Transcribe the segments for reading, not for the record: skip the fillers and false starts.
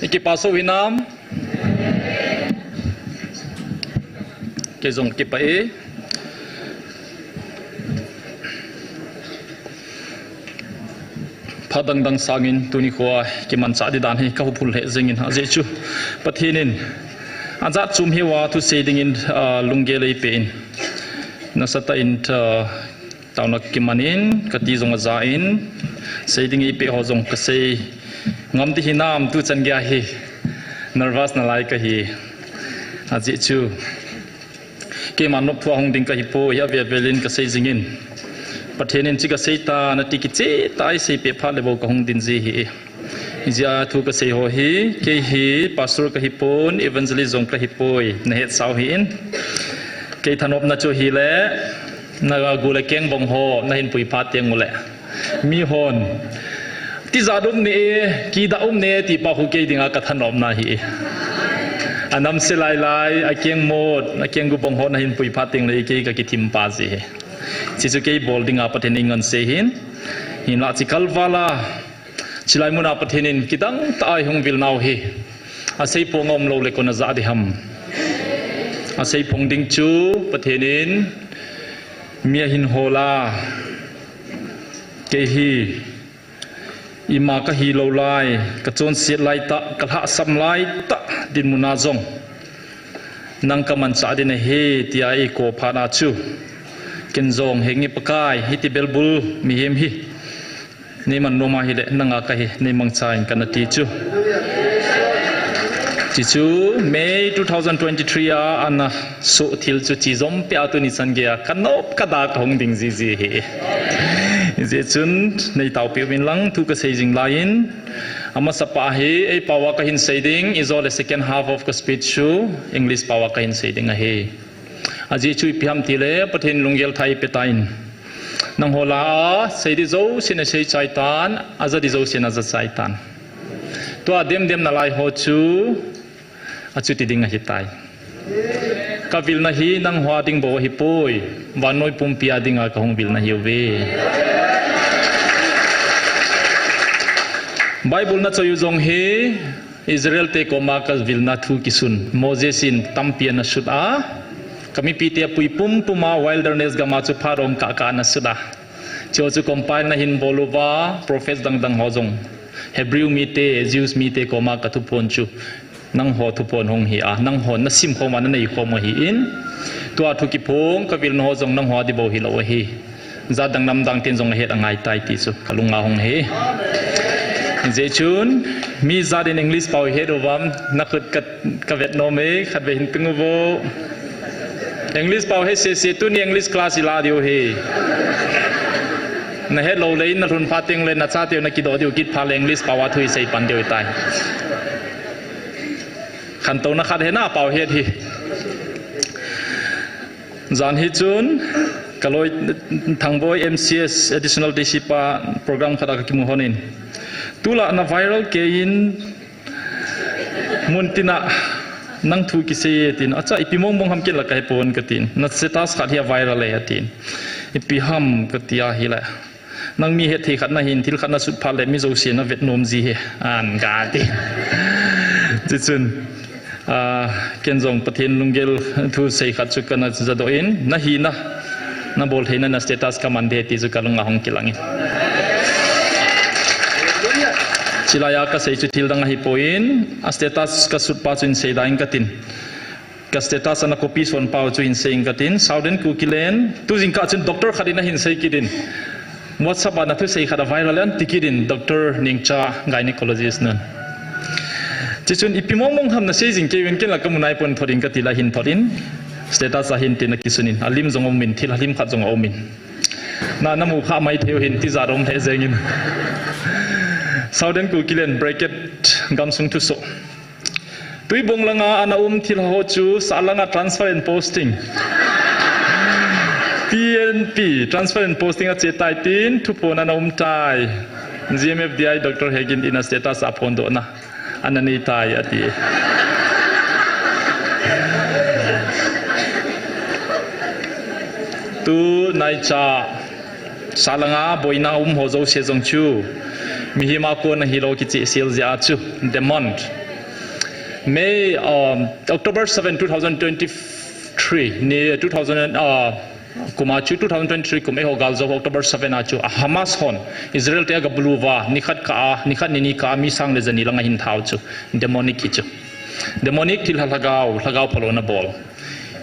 Iki paso hinam. Kezong kipai. Padang sangin tuni khuwa kiman sa di dan hi ka hupul he zengin ha jechu pathinin anza chum hi wa tu seding in lungelei pein nasata in tauna kimanin kati zong azain seding i pe hozong ka sei ngam ti hinam tu chan gya hi nervous na lai ka hi ha jechu ke manop thua hong ding ka hi po ya ve velin ka sei zingin Pathenin chika seita na tikiche tai sei pe pha lebo ka hong din ji hi izia thu ka sei ho hi ke hi pastor ka hi pon evangelist zong ka hi poi na het sau hi in ke thanop na cho hi le na gu le keng bong ho na hin pui pha teng mu le mi hon ti za dum ne ki da ne ti pa hu ke dinga ka thanop na hi anam se lai lai a keng mod a keng gu bong ho na hin pui pha teng le ke ka ki thim pa ji Sisuke bolding apa teningan sehin, hina cikal vala, cilai mun apa tenin kidang tai hong vil nau he, asai pongom lo lekon azadi ham, asai pong ding chu patenin, mia hin hola, kehi, ima kahi lo lai, kacon siat lai tak, kalha sam lai tak din munazong, nang kaman saadi ne he tiai ko pana chu. Kenzong hengi pakai hiti belbul mihim hi ni man noma hi le nanga ka hi ni mangchain kana ti chu May 2023 a ana so thil chu chi zom pe atu ni san ge kanop kada ka hong ding ji ji hi je chun nei tau pe win lang tu ka seijing lain ama sapa hi ei pawa ka hin seiding is all the second half of the speech chu English pawa ka hin seiding a he Aji chui piham tile pathin lungel thai petain nang hola seidi zo sine sei chaitan azadi zo sina za chaitan to adem dem na lai ho chu achuti ding hi tai kavil na hi nang hwa ding bo hi poi Vannoi pumpia dinga ka hong bil na hi ve Bible na choyu jong he Israel te ko ma ka vil na thu kisun Moses in tampia na shut a kami pitia pui puma wilderness gama chu pharong ka na suda chu compile na hin boluwa prophets dang hozong Hebrew mite Jews mite ko ma ka thu pon chu nang ho thu pon hong hi a nang hon na sim kho man nei kho mo hi in to thu ki phong ka vil no hozong nang ho di bo hi lo hi za dang nam dang tin jong het angai tai ti chu kalunga hong he je chun mi za in English pau he do wam na khut ka vet no me khat ve hin pingu bo English pau he se tu ni English class ila dio he na he lo le na thun phating le na cha teu na ki do dio kit pha le English pawa thui sei pan dio tai khan to na khat he na pau he thi zan hi chun kaloi thangboy MCS additional discipa program khada ki mu honin tula na viral ke in muntina nang thu ki se tin acha ipimong mong ham ke la kai pon ka tin na status khat hi viral le tin ipi ham ka tia hi la nang mi he thi khat na hin thil khat na sut phal le mi zo se na Vietnam ji he an ga ti chi chun kenzong pathin lungel thu sei khat chu kana za do in na hi na bol theina na status ka man de ti chu kalunga hong kilangi Silaya ka sei chu thil dang hi poin a status ka sut pa chu in sei daing katin ka status ana copy son pa chu in sei katin southern ku kilen tu jing ka chun doctor khadina hin sei kidin WhatsApp ana thu sei khada viral an tikidin doctor ningcha gynecologist nan chi chun ipimong mong ham na sei jing ke wen ken la ka munai pon thorin ka tila hin thorin status a hin tin na kisunin alim jong min thil halim khat jong omin na namu kha mai theu hin ti zarom the zengin Southern ku kilen bracket gamsung tu so tui bong langa ana thil ho chu salanga transfer and posting PNP transfer and posting a chetai tin thu pon ana tai GMFDI dr. Hegin in a status upon do na anani tai ati tu nai cha salanga boina ho zo se jong chu mihima ko na hilo ki chi sil ja chu demont May October 7 2023 ni 2000 kumachu 2023 kumeho galzo October 7 achu Hamas hon Israel te agabluwa nikhat nini ka mi sang le zani langa hin thau chu demonic ki chu demonic til halagaw phalo na bol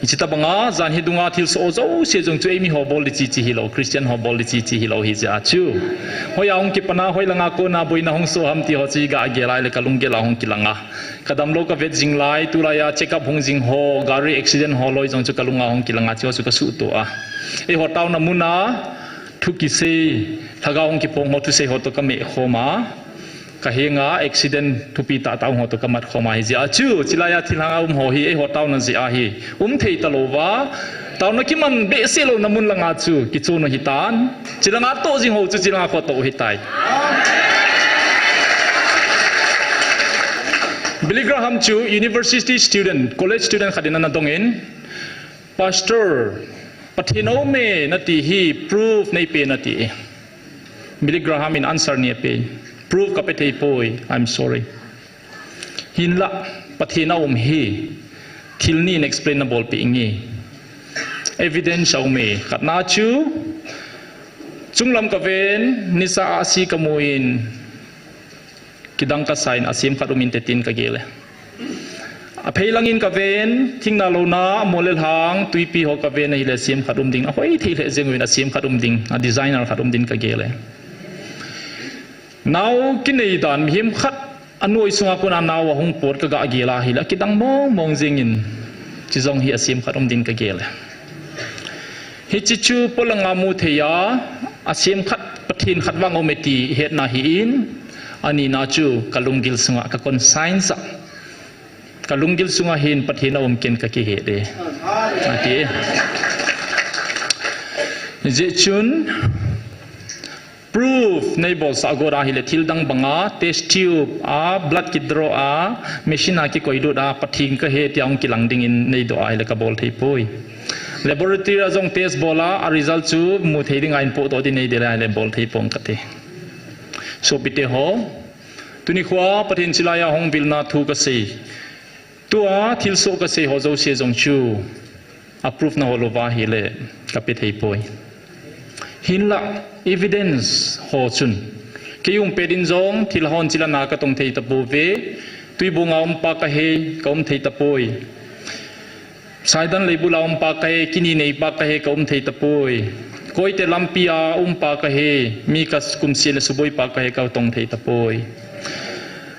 ichita banga zan hi dunga thil so zo se jong chu emi ho bol li chi chi hilo Christian ho bol li chi chi hilo hi ja chu hoya ong ki pana hoi langa ko na boina hong so ham ti ho chi ga gelai le kalung gela hong kilanga kadam lo ka vet jing lai tu la ya check up hong jing ho gari accident ho loi jong chu kalunga hong kilanga chu su ka su to a e ho taw na muna thu ki se thaga hong ki pong ho tu se ho to ka me khoma kahinga accident thupi ta taw ho to kamat khoma hi ja chu chilaya thilanga ho hi e ho taw na ji a hi thei talowa taw na kiman be se lo namun langa chu ki chu no hitan chilanga to jing ho chu chilanga ko to hitai Billy Graham chu university student college student khadina na dongin pastor pathino me nati hi proof nei pe nati Billy Graham in answer ni pe proof ka pe poi I'm sorry hinla pathina hi thilni inexplainable pe ingi evidence au me khatna chu chunglam ka ven nisa asi kamuin kidang ka sign asim khadumin te tin ka gele a pheilangin ka ven thingna lona molel hang tuipi ho ka ven hi le sim khadum ding a hoi thei le jengwin asim khadum ding a designer khadum din ka gele now kinei dan him khat anoi sunga kuna naw hong pot ka ga gela hi la kidang mong jengin chizong hi asim khadum din ka gele hi chichu polanga mu theya asim khat pathin khatwang ometi het na hi in ani na chu kalungil sunga ka conscience kalungil sunga hin pathina ken ka ki he de ati je chun proof neighbor sa agora hile thildang banga test tube a blood ki draw a machine a ki koidu da pathing ka he tiang ki langding in nei do ai le ka bol thei poi laboratory azong test bola a result chu mu theiding ain po to di nei de la le bol thei pong ka te so bite ho tuni khwa pathin chilaya hong bilna thu ka sei tua thil so ka sei ho zo se jong chu approve na holova hile ka pe thei poi hinla evidence ho chun kiyung pedin jong thil hon chilana ka tong thei ta bu ve tui bunga pa ka he kom thei ta poi saidan leibula pa ka he kini nei pa ka he kom thei ta poi koi te lampia pa ka he mi ka kum sil suboi pa ka he ka tong thei ta poi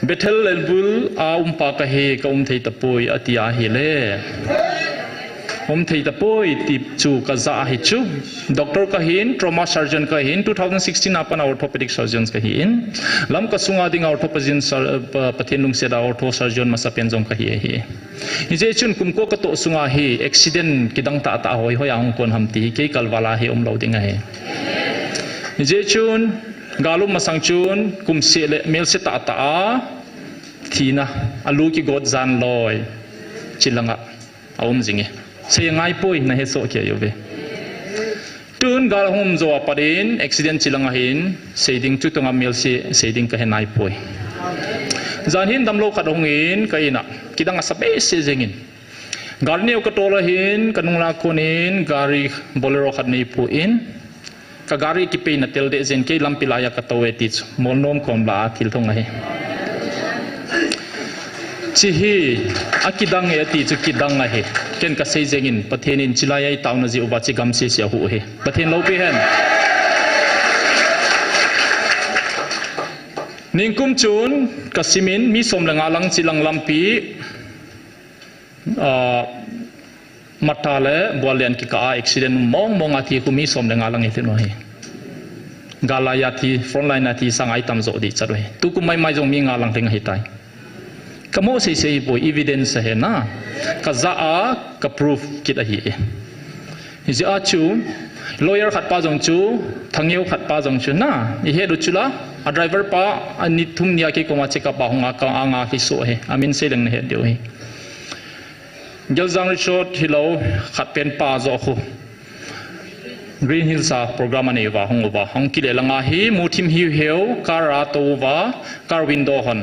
bethel leibul a pa ka he kom thei ta poi atia hi le thei ta poi tip chu ka za hi chu doctor ka hin trauma surgeon ka hin 2016 apan orthopedic surgeons ka hin lam ka sunga ding orthopedic pathin lung se da ortho surgeon ma sapen jong ka hi je chun kum ko ka to sunga hi accident kidang ta ta hoi hoi ang kon hamti ke kalwala hi lo ding he je chun galum masang chun kum se le mel se ta ta a thina alu ki god zan loi chilanga jinge say ngai poi na he so ke yove tun gal hom zo apadin accident chilanga hin saying chu tonga mel se saying ka he nai poi zan hin damlo khadong in kaina kidang asabe se jengin garneu ka tola hin kanungla konin gari bolero khatnei pu in ka gari ki pe na tel de zen ke lampilaya ka towe ti molnom komla thil thonga he chihi akidang e ti chu kidang a he ken ka sei jengin pathenin chilayai tauna ji uba chi gam se sia hu he pathen lo pe hen ningkum chun kasimin mi som langa lang chilang lampi matale bolian ki ka accident mong athi ku mi som langa lang ethino he galaya thi frontline athi sangai tam zo di charwe tu ku mai jong mi nga lang thing hi tai kamo sei boy evidence he na ka za a ka proof kit a hi ji a chu lawyer khat pa jong chu thangeu khat pa jong chu na i he du chula a driver pa ani thum nia ke ko ma check up hunga ka anga ki so he amin se leng he deu he geljang resort hilo khat pen pa zo khu green hills a program ani wa hong ki le langa hi mu thim hi heu kara to wa car window hon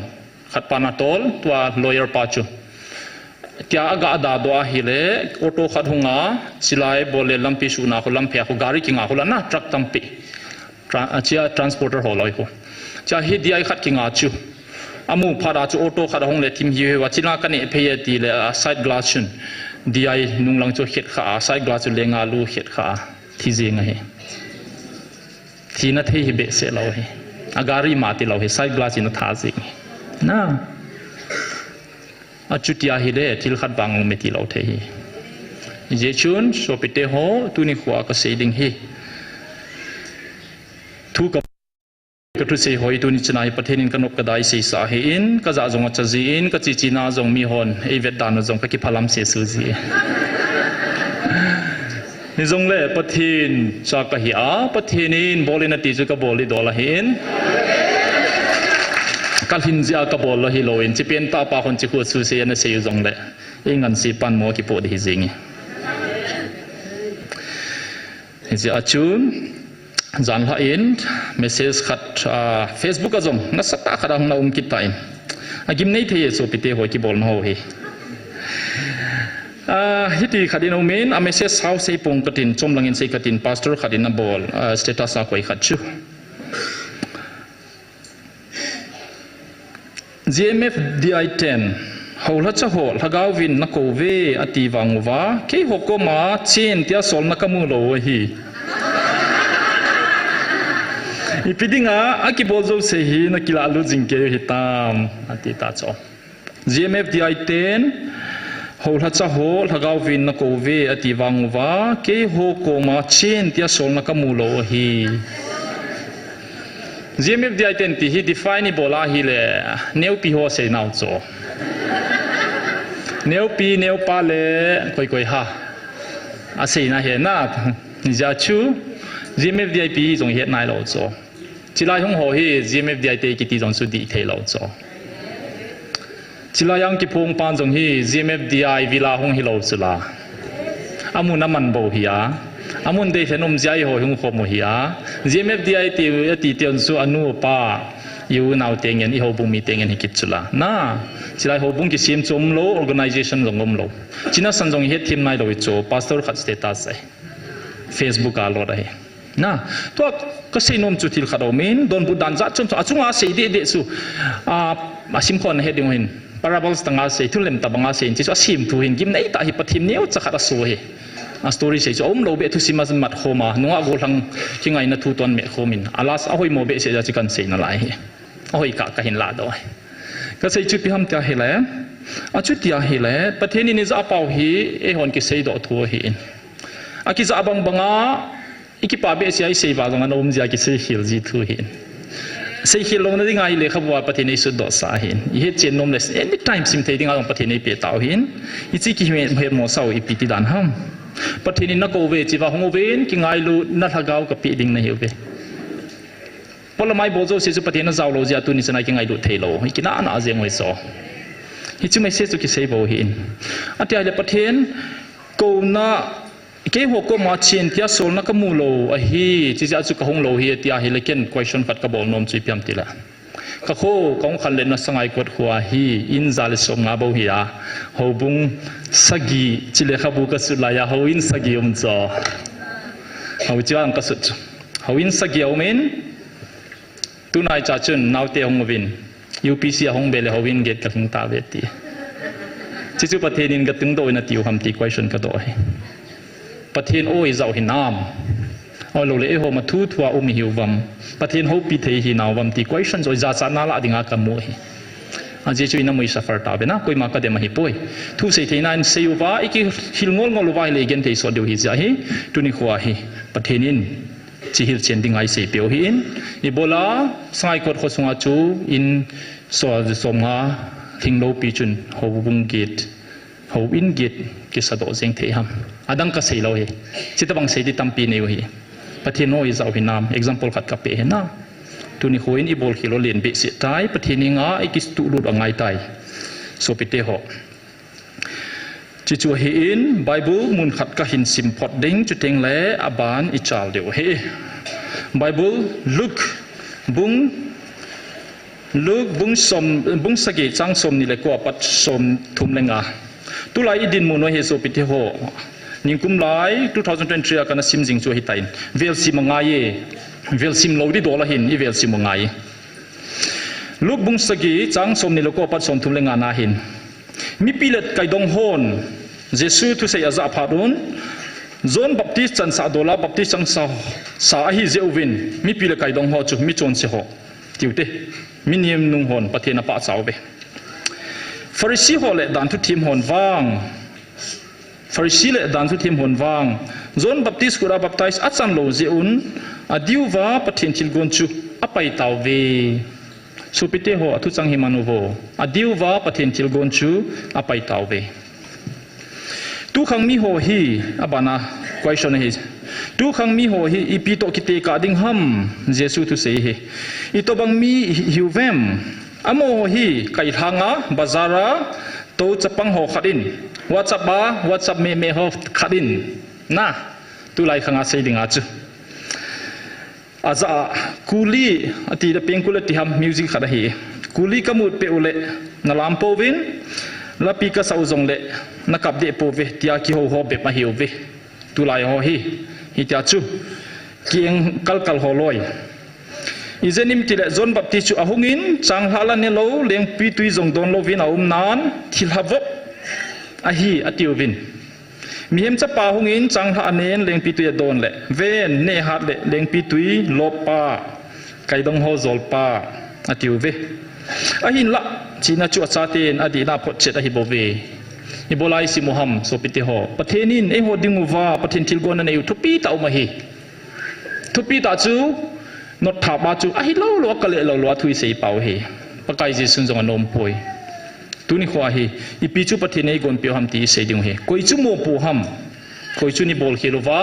khat pana tol tua lawyer pa chu tia aga da do a hi le auto khat hunga silai bole lampi su na ko lampe ko gari kinga ko la na truck tampi chia transporter holoi ko cha hi diai khat kinga chu amu phara chu auto khat hong le thim hi wa china ka ne phe ti le side glass chun diai nunglang chu het kha side glass chu lenga lu het kha thi jinga he thi na the hi be se lo he agari ma ti lo he side glass in tha jing na achutia hi de til khat bang me ti lo the hi je chun so pite ho tu ni khwa ka se ding hi thu ka tu se hoi tu ni chnai pathenin kanop ka dai se sa he in ka za zong cha ji in ka chi chi na zong mi hon e vet dan zong ka ki phalam se su ji ni zong le pathin cha ka hi a pathinin bolina ti chu ka boli dola hin kalhin zia ka bol la hi loin chi pen ta pa khon chi khu su se na se yu zong le ingan si pan mo ki po di jingi ji achun zan la in message khat Facebook azom na sata khadang na kitain agim nei the so pite ho ki bol no hi hiti khadin omen a message how sei pong katin chomlangin sei katin pastor khadin na bol status a koi khachu GMFDI 10 hola cha hol hagaw win na ko ve ati wangwa ke hokoma chen tia sol na kamu lo hi ipidinga akibozo se hi na kila lu jingke hitam ati ta cho GMFDI 10 hola cha hol hagaw win na ko ve ati wangwa ke hokoma chen tia sol na kamu lo hi GMFDI 10 ti hi define bola hi le neu pi ho se nau cho neu pi neu pa le koi koi ha a se na he na ja chu GMFDI pi jong het nai lo cho chilai hong ho hi GMFDI te ki ti jong su di the lo cho chilai yang ki phong pan jong hi GMFDI vila hong hi lo chula amu na man bo hi a amun de thenom jai ho hung khom hi a GMFDI ti tion su anu pa yu naw tengen I ho bung mi tengen hikit chula na chilai ho bung ki sim chom lo organization longom lo china san jong he thim nai lo cho pastor khat status ai Facebook a lo dai na to ka sei nom chu thil khado min don bu dan za chon chu achunga sei de su a sim khon he ding hin parables tanga sei thulem tabanga sei chi sim thu hin gim nei ta hi pathim neu chakha so he a story sei om lo be thu simas mat khoma nunga go hlang kingai na thu ton me khomin alas a hoi mo be se ja chikan sei na lai hi a hoi ka hin la do ka sei chu pi ham tia hele a chu tia hele patheni ni za pau hi e hon ki sei do thu hi in a ki za bang banga ikipa be se ai sei ba long an om ja ki sei hil ji thu hi sei hil long na ding ai le khabwa patheni su do sa hin I he chen nom les anytime sim thei ding a patheni pe taw hin I chi ki me mo sau I pi ti dan ham pathini na ko ve chiwa hongoven ki ngai lu na thagaw ka pi ding na hiuve polamai bozo se chu pathina zaw lo ja tu ni chana ki ngai lu thelo ki na na jeng wei so hi chu mai se chu ki sei bo hin atia le pathen ko na ke ho ko ma chen tia sol na ka mu lo a hi chi ja chu ka hong lo hi tia hi le ken question khat ka bol nom chu piam tila ka kho kong khan le na sangai kot khwa hi in zal som nga bo hi a ho bung sagi chile khabu ka su la ya ho in sagi cho ho chiang ka su ho in sagi men tu nai cha chun nau te hong win UPC hong bele ho win get ka thing ta ve ti chi chu pathenin ga tung do na tiu ham ti question ka do hi pathen oi zau hi nam oi lo le e ho ma thu thua mi hiuwam pathen ho pi thei hi naw wam ti question zoi za cha na la dinga ka mu hi a je chu ina moi suffer ta be na koi ma ka de ma hi poi thu sei theina in sei wa iki hil ngol ngol wa le gen thei so de hi ja hi tu ni khwa hi pathenin chi hil chen ding ai sei peo hi in ibola sai kot kho sunga chu in so somnga thinglo pi chun ho bung git ho in git ki sa do jeng thei ham adang ka sei lo hi chitabang sei di tampi ne hi pathino is au hinam example khat ka pe na tuni hoin I bol khilo len be se tai pathininga ikis tu lut angai tai so pite ho chi chu hi in bible mun khat ka hin sim phot ding chu teng le aban I chal deu he bible look bung som bung sagi chang som ni le ko pat som thum lenga ตุลายดินมุนวยเฮโซปิเทโฮนิงคุมไล2023กันซิมจิงชัวฮิตัยเวลซิมงายเวลซิมโลดิโดลาหินอีเวลซิมงายลูกบุงสกีจังสมนิโลโกปัดสมทุมเลงานาหินมีปีเล็ดไก่ดงฮอนเยซูทุเสียอาซาพารุนจอนบัพติสจันซาโดลาบัพติสจังสาฮิเจอวินมีปีเล็ดไก่ดงฮอจุมีจอนเสหอติวเตมินิมนุงฮอนปะเทนปะสาวเบฟาริสีฮอเลดันทุทีมฮอนวางฟาริสีเลดันทุทีมฮอนวางจอนบัพติสกุราบัพติสอัจฉริโลเจอุนอดิววาปะเทนทิลกอนจูอไปตาวเวสุปิเตโฮอทุจังฮิมานุโวอดิววาปะเทนทิลกอนจูอไปตาวเวtu khang mi ho hi abana question hi tu khang mi ho hi ipito kite ka ding ham jesu tu sei hi ito bang mi hiuvem amo ho hi kai thanga bazara to chapang ho khadin whatsapp me ho khadin na tu lai khanga sei dinga chu aza kuli ati da pengkula ti ham music khada hi kuli kamut pe ule na lampovin la pika sa uzong le nakap de po ve tia ki ho ho be ma hiu ve tu lai ho hi tia chu kieng kal ho loi izenim ti le zon bap ti chu ahungin chang hala ne lo leng pi tui zong don lo vin aum nan thil havop a hi atiu vin mi hem cha pa hungin chang ha anen leng pi tui don le ven ne hat le leng pi tui lopa kai dong ho zol pa atiu ve a hin la china chu achaten adi na phot chet a hi bove i bolai si moham so pite ho pathenin e ho dinguwa pathin thilgon na eu thupi ta uma hi thupi ta chu not tha ba chu a hi lo kale lo thui sei pau hi pakai ji sun jong anom poi tuni khwa hi i pi chu pathin ei gon pio ham ti sei ding hi koi chu mo pu ham koi chu ni bol khilowa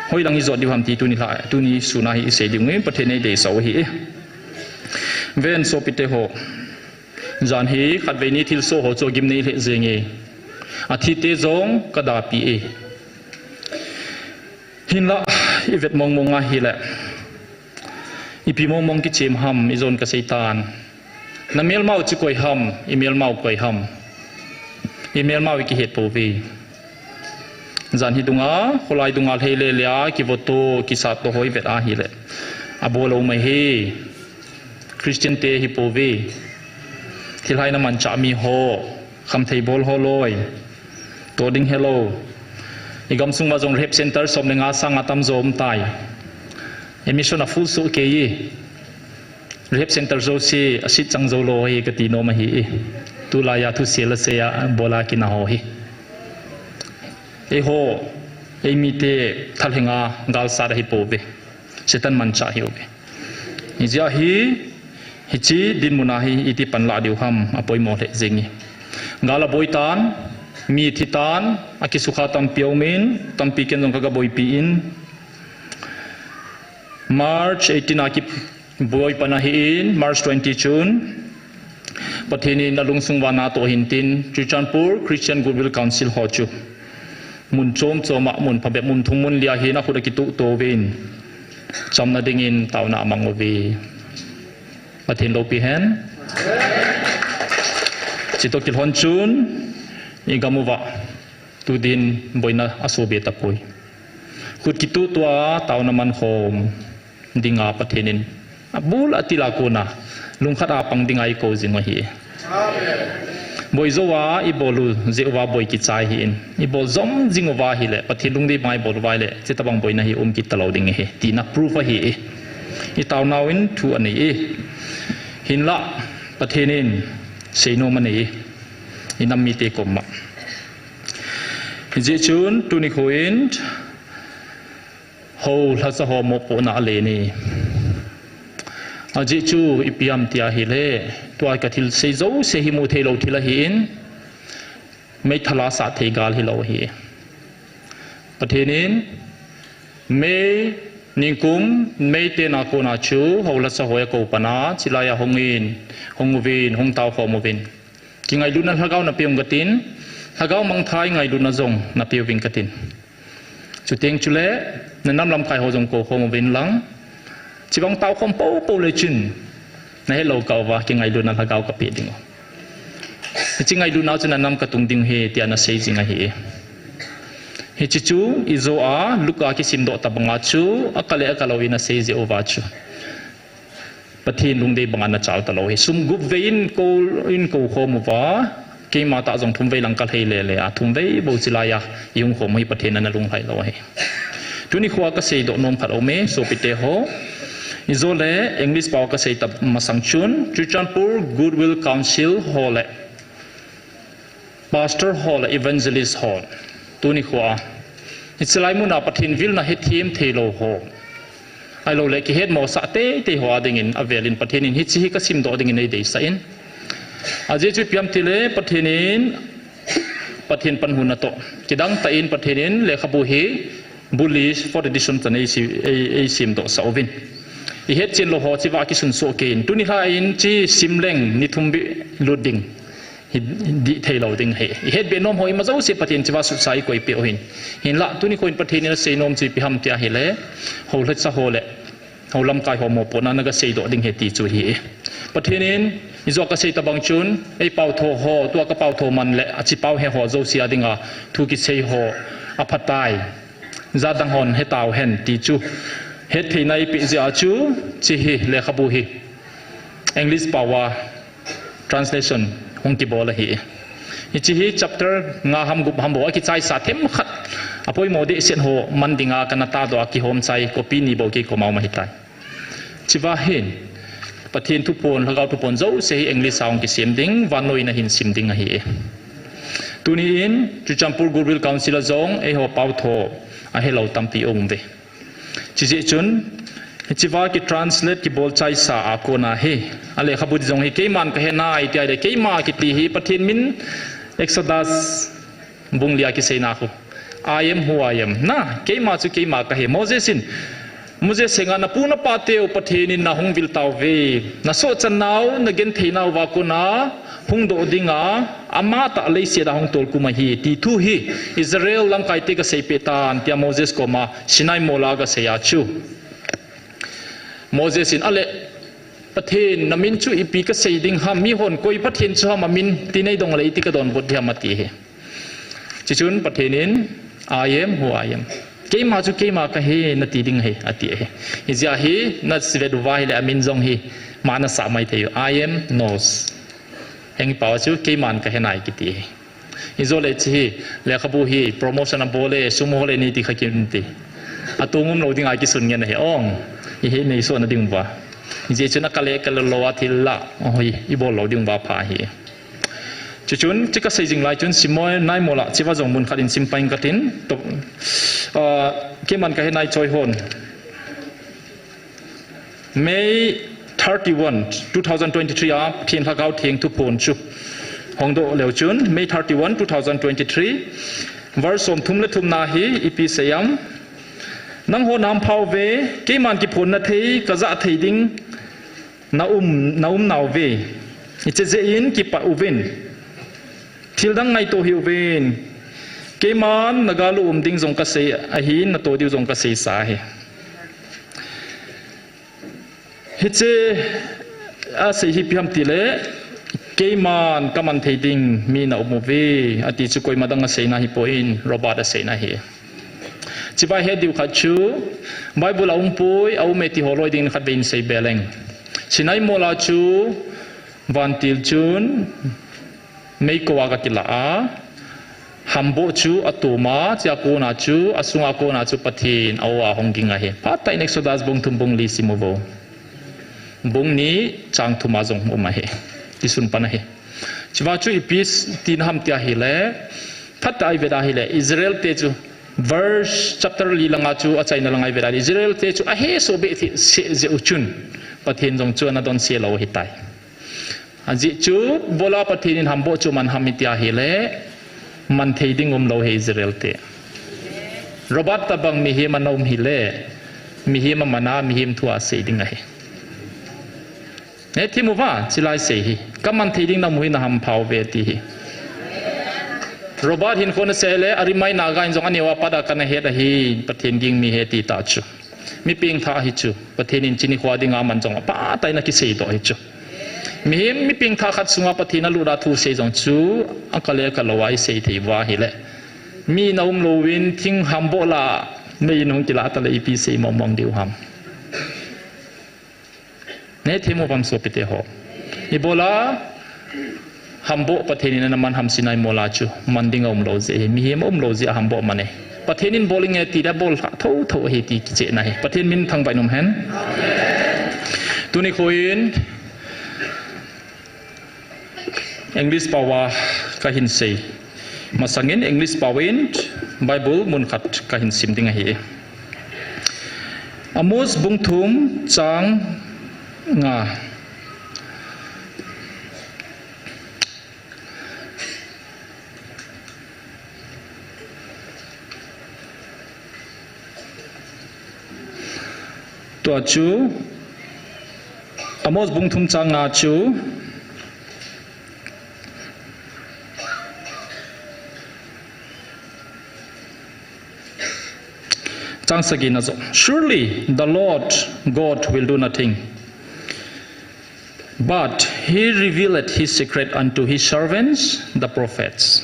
hoi lang i zot di ham ti tuni suna hi sei ding nge pathin ei de so hi ven so pite ho zan hi khat ve ni thil so ho cho gim nei le zengi athi te zong kada pi e hin la i vet mong monga hi la i pi mong ki chem ham i zon ka seitan na mel mau chi koi ham i mel mau koi ham i mel mau ki het po vi zan hi dunga kholai dunga thele lia ki voto ki sa to hoi vet a hi le abolo mai hi Christian te hi po vi thil hai na man cha mi ho kham thei bol ho loi to ding hello igam sung ma jong rep center som lenga sang atam zom tai emission a full so ke yi rep center zo si asit chang zo lo hi ka ti no ma hi tu la ya thu sel se ya bola ki na ho hi e ho e mi te thal henga gal sa hi po be setan man cha hi o be ni ja hi hichi din munahi iti panla diu ham apoi mo le zengi ngala boitan mi thitan aki sukha tam piaumin tampi ken jong ka boi pi in March 18 aki boi panahi in March 20 June pathini nalung sungwana to hintin Chichanpur Christian Goodwill Council hochu mun chom choma mun phabe mun thungmun lia hi na khuda ki tu to win chamna dingin tauna amangovi pathin lo pi hen chitok til hon chun i gamuwa tu din boina asobe tapoi khut ki tu tua tauna man khom dinga pathinin abul atila kona lungkhat apang dingai ko jingwa hi boi zowa i bolu zewa boi ki chai hi in i bol zom jingwa hi le pathilung di mai bol wai le chitabang boina hi ki talo ding hi tina proof hi i taw nawin thu ani hin la pathenin seino mani inam mi te komma je chun tuni khoin ho la sa ho mo po na le ni a je chu ipiam tia hi le to ai ka thil se zo se hi mu thelo thila hi in mai thala sa thei gal hi lo hi pathenin me ningkum mei te na ko na chu hola sa hoya ko pana chilaya hongin honguvin hongtaw khomovin ki ngai lunan hagaw na piong gatin hagaw mang thai ngai luna zong na piowing katin chuteng chule na nam lam khai ho jong ko khomovin lang chibang taw khom po le chin na hello ka wa ki ngai lunan hagaw ka pi ding จริงไงดูน่าจะนำกระตุงดิ่งเฮตียนเซจิงเฮเฮจิจูอิโซอาลูกอาคิสิมโดตบังอาจูอักเลอักลาวินาเซจิโอวาจูปะเทนลุงเดบังอานาจาลตลอดเฮซุมกุบเวอินโกโคมวาเกมาตาจงทุ่มเวลังกัลเฮเลเลยทุ่มเวบูจิลายายุงโคมให้ปะเทนนั้นลุงไฮลอยทุนิขวากเซโดนมพัดโอเมโซปิเตโฮอิโซเลอังกฤษปาวกเซตับมาสังชุนจูจันปูร์กูดวิลคาวน์ซิลฮอลเลPastor Hall, Evangelist Hall, tu ni khwa. Itlai mu na pathin vil na hethim thelo ho. Ai lo le ki het mo sa te hwa dingin avelin pathinin hi chi ka sim do dingin nei dei sa in. Aje chu piam tile pathinin pathin panhun na to. Kidang ta in pathinin le khabu hi bullish for edition tan ei sim do sa ovin. I het chin lo ho chi wa ki sun so ken. Tu ni ha in chi simleng ni thumbi loading. Di thay lâu ding he hết bên nom hoi mà dấu sẽ phát hiện chỉ vào sự sai của biểu hình lạ tu ni coi phát hiện là xây nom chỉ bị ham tia he lẽ hầu hết sa hồ lẽ hầu lâm cài hồ một bộ na cái xây độ ding he ti chu hi phát hiện do cái xây tabang chun ai bao thô hồ tua cái bao thô man lẽ chỉ bao he hồ dấu xia ding à thu cái xây hồ apatai ra đăng hòn he tàu hen ti chu hết thì này bị gì chu chỉ hi lẽ khabu hi English power translation hong ki bola hi ichi hi chapter nga ham gup ham bo ki chai sa them khat apoi mode sen ho mandinga kana ta do ki hom chai copy ni bo ki komau ma hitai chiwa hin pathin thu pon lagaw thu pon zo se hi english sound ki sim ding Vannoi na hin sim ding hi tuni in chu champur goodwill council zong Eiho pau tho a hello tampi ong ve chi ji chun chiwa ki translate ki bol chai sa akona he ale khabud jong he keiman ka he na ai tia de keima ki ti hi pathin min exodus bunglia ki seina khu I am who I am na keima chu keima ka he mosesin muje senga na puna pateu pathin na hung vil taw ve na so chan naw na gen theina wa ko na hung do dinga ama ta le sia da hung tol ku ma hi ti thu hi Israel lam kai te ka sei pe tan tia Moses ko ma Sinai mola ga se ya chu Moses in ale pathin namin chu ipi ka seiding ha mi hon koi pathin chu ma min tinai dong le itika don bodhya mati he chichun pathinin I am who I am keima chu keima ka he na ti ding he ati he izia hi na sivedu wa hi le amin jong hi mana sa mai the I am knows eng pa chu keiman ka he nai ki ti izole chi le khabu hi promotion a bole sumo le ni ti khakin ti atungum lo ding ai ki sun ngen he ong i he nei so na ding ba je chuna kale kala lowa thilla oi i bol lo ding ba pha hi chuchun chika seijing lai chun simoy nai mola chiwa jong mun kharin simpaing katin to keman ka he nai choi hon May 31 2023 a thin thakau theng tu pon chu hongdo leu chun May 31 2023 verse som thum le thum na hi ipi sayam nang ho nam phau ve ke man ki phun na thei ka za thei ding naum naw ve iche je in ki pa uven thil dang ngai to hi uven ke man nagalu ding jong ka se a hin na to diu jong ka se sa he hiche a se hi piam ti le ke man ka man thei ding mi na umu ve ati chu koi madang a se na hi poin robot a se na hi chiba he diu kha chu bible aum pui au me ti holoi ding khat bein sei beleng sinai mola chu vantil chun mei ko wa ka kila a hambo chu atuma cha ko na chu asunga ko na chu pathin awa honginga he pa tai nek sodas bong thum bong li simovo bong ni chang thuma jong uma he tisun pana he chiba chu ipis tin ham tia hi le phat ai veda hi le Israel te chu verse chapter li langa chu achai na langai vera Israel te chu a he so be se je uchun pathin jong chu na don se lo hi tai aji chu bola pathin in hambo chu man hamitia hi le man theiding lo he Israel te robot tabang mi hi manom hi le mi hi ma mana mi him thua se ding a he ne thimu wa chilai se hi kaman theiding na muhi na ham phau ve ti hi robot hin khona sele arimai naga injong anewa pada kana he da hi pathin ging mi he ti ta chu mi ping tha hi chu pathin in chini khwa dinga man jong pa tai na ki sei do hi chu mi ping tha khat sunga pathina lura thu se jong chu akale kalawai sei theiwa hi le mi naum lowin thing hambo la mei nong tila ta le ipi sei mong diu ham ne themo pam so pite ho ibola hambo pathenin na man ham sinai mola chu manding lo je mi hem lo je hambo mane pathenin bowling e ti da bol tho tho he ti che nai pathen min thang bai nom hen tuni khoin English power kahin sei masangin English pawin Bible mun khat kahin sim dinga hi Amos bungthum chang nga to chu Amos bungthum chang nga chu surely the Lord God will do nothing, but he revealed his secret unto his servants, the prophets.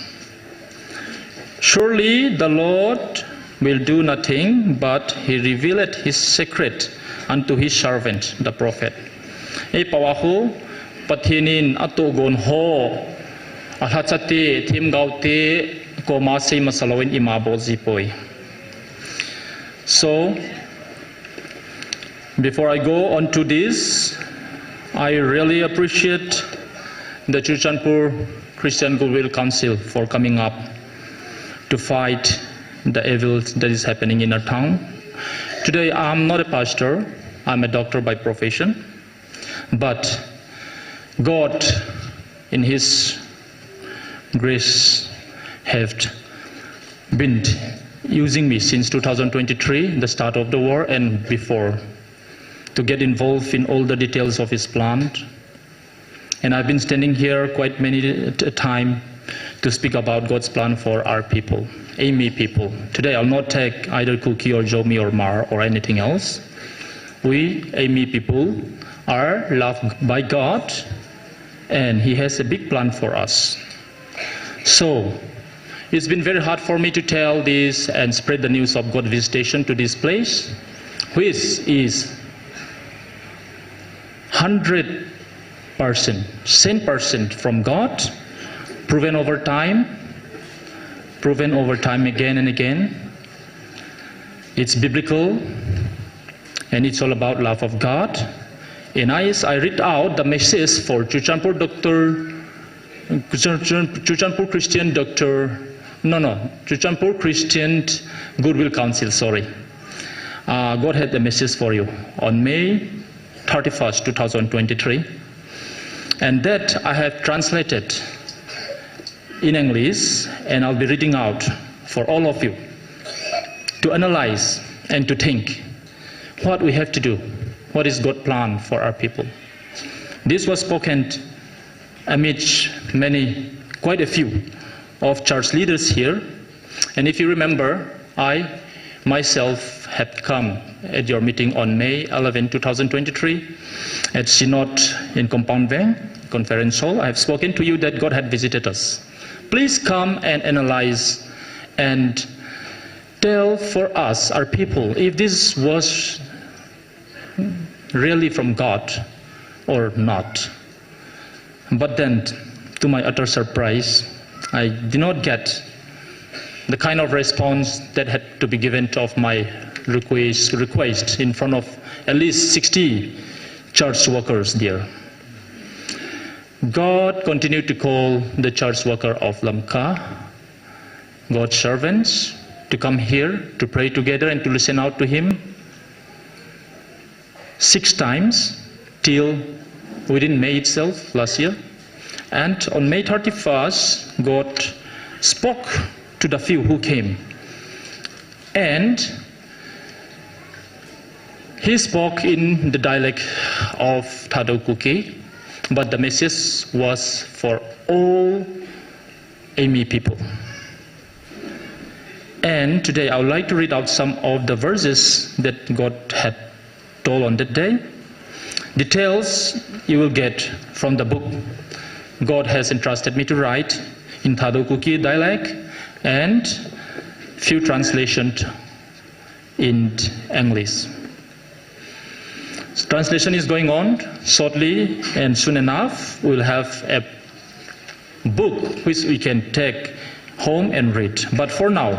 Surely the Lord will do nothing, but he revealed his secret unto his servant, the prophet. E pawahu pathinin atogon ho athachate thim gaute koma sei masalawin imabo zipoi. So, before I go on to this, I really appreciate the Churchanpur Christian Goodwill Council for coming up to fight the evil that is happening in our town. Today, I'm not a pastor, I'm a doctor by profession, but God, in His grace, have been using me since 2023, the start of the war, and before, to get involved in all the details of his plan. And I've been standing here quite many times to speak about God's plan for our people, Ami people. Today I'll not take either Kuki or Jomi or Mar or anything else. We, Ami people, are loved by God, and He has a big plan for us. So, it's been very hard for me to tell this and spread the news of God's visitation to this place, which is 100%, 100% from God, proven over time again and again. It's biblical, and it's all about love of God. And as I read out the message for Churchanpur Churchanpur Christian Goodwill Council, sorry. God had a message for you on May 31st, 2023. And that I have translated in English, and I'll be reading out for all of you to analyze and to think what we have to do, what is God's plan for our people. This was spoken amidst quite a few of church leaders here, and if you remember, I myself had come at your meeting on May 11, 2023 at Synod in Compound Veng, Conference Hall. I have spoken to you that God had visited us. Please come and analyze and tell for us, our people, if this was really from God or not. But then, to my utter surprise, I did not get the kind of response that had to be given of my request in front of at least 60 church workers there. God continued to call the church worker of Lamka, God's servants, to come here to pray together and to listen out to Him 6 times till within May itself last year. And on May 31st, God spoke to the few who came. And He spoke in the dialect of Thadou Kuki, but the message was for all Ami people. And today I would like to read out some of the verses that God had told on that day. Details you will get from the book God has entrusted me to write in Thadou Kuki dialect and few translations in English. Translation is going on shortly, and soon enough we'll have a book which we can take home and read. But for now,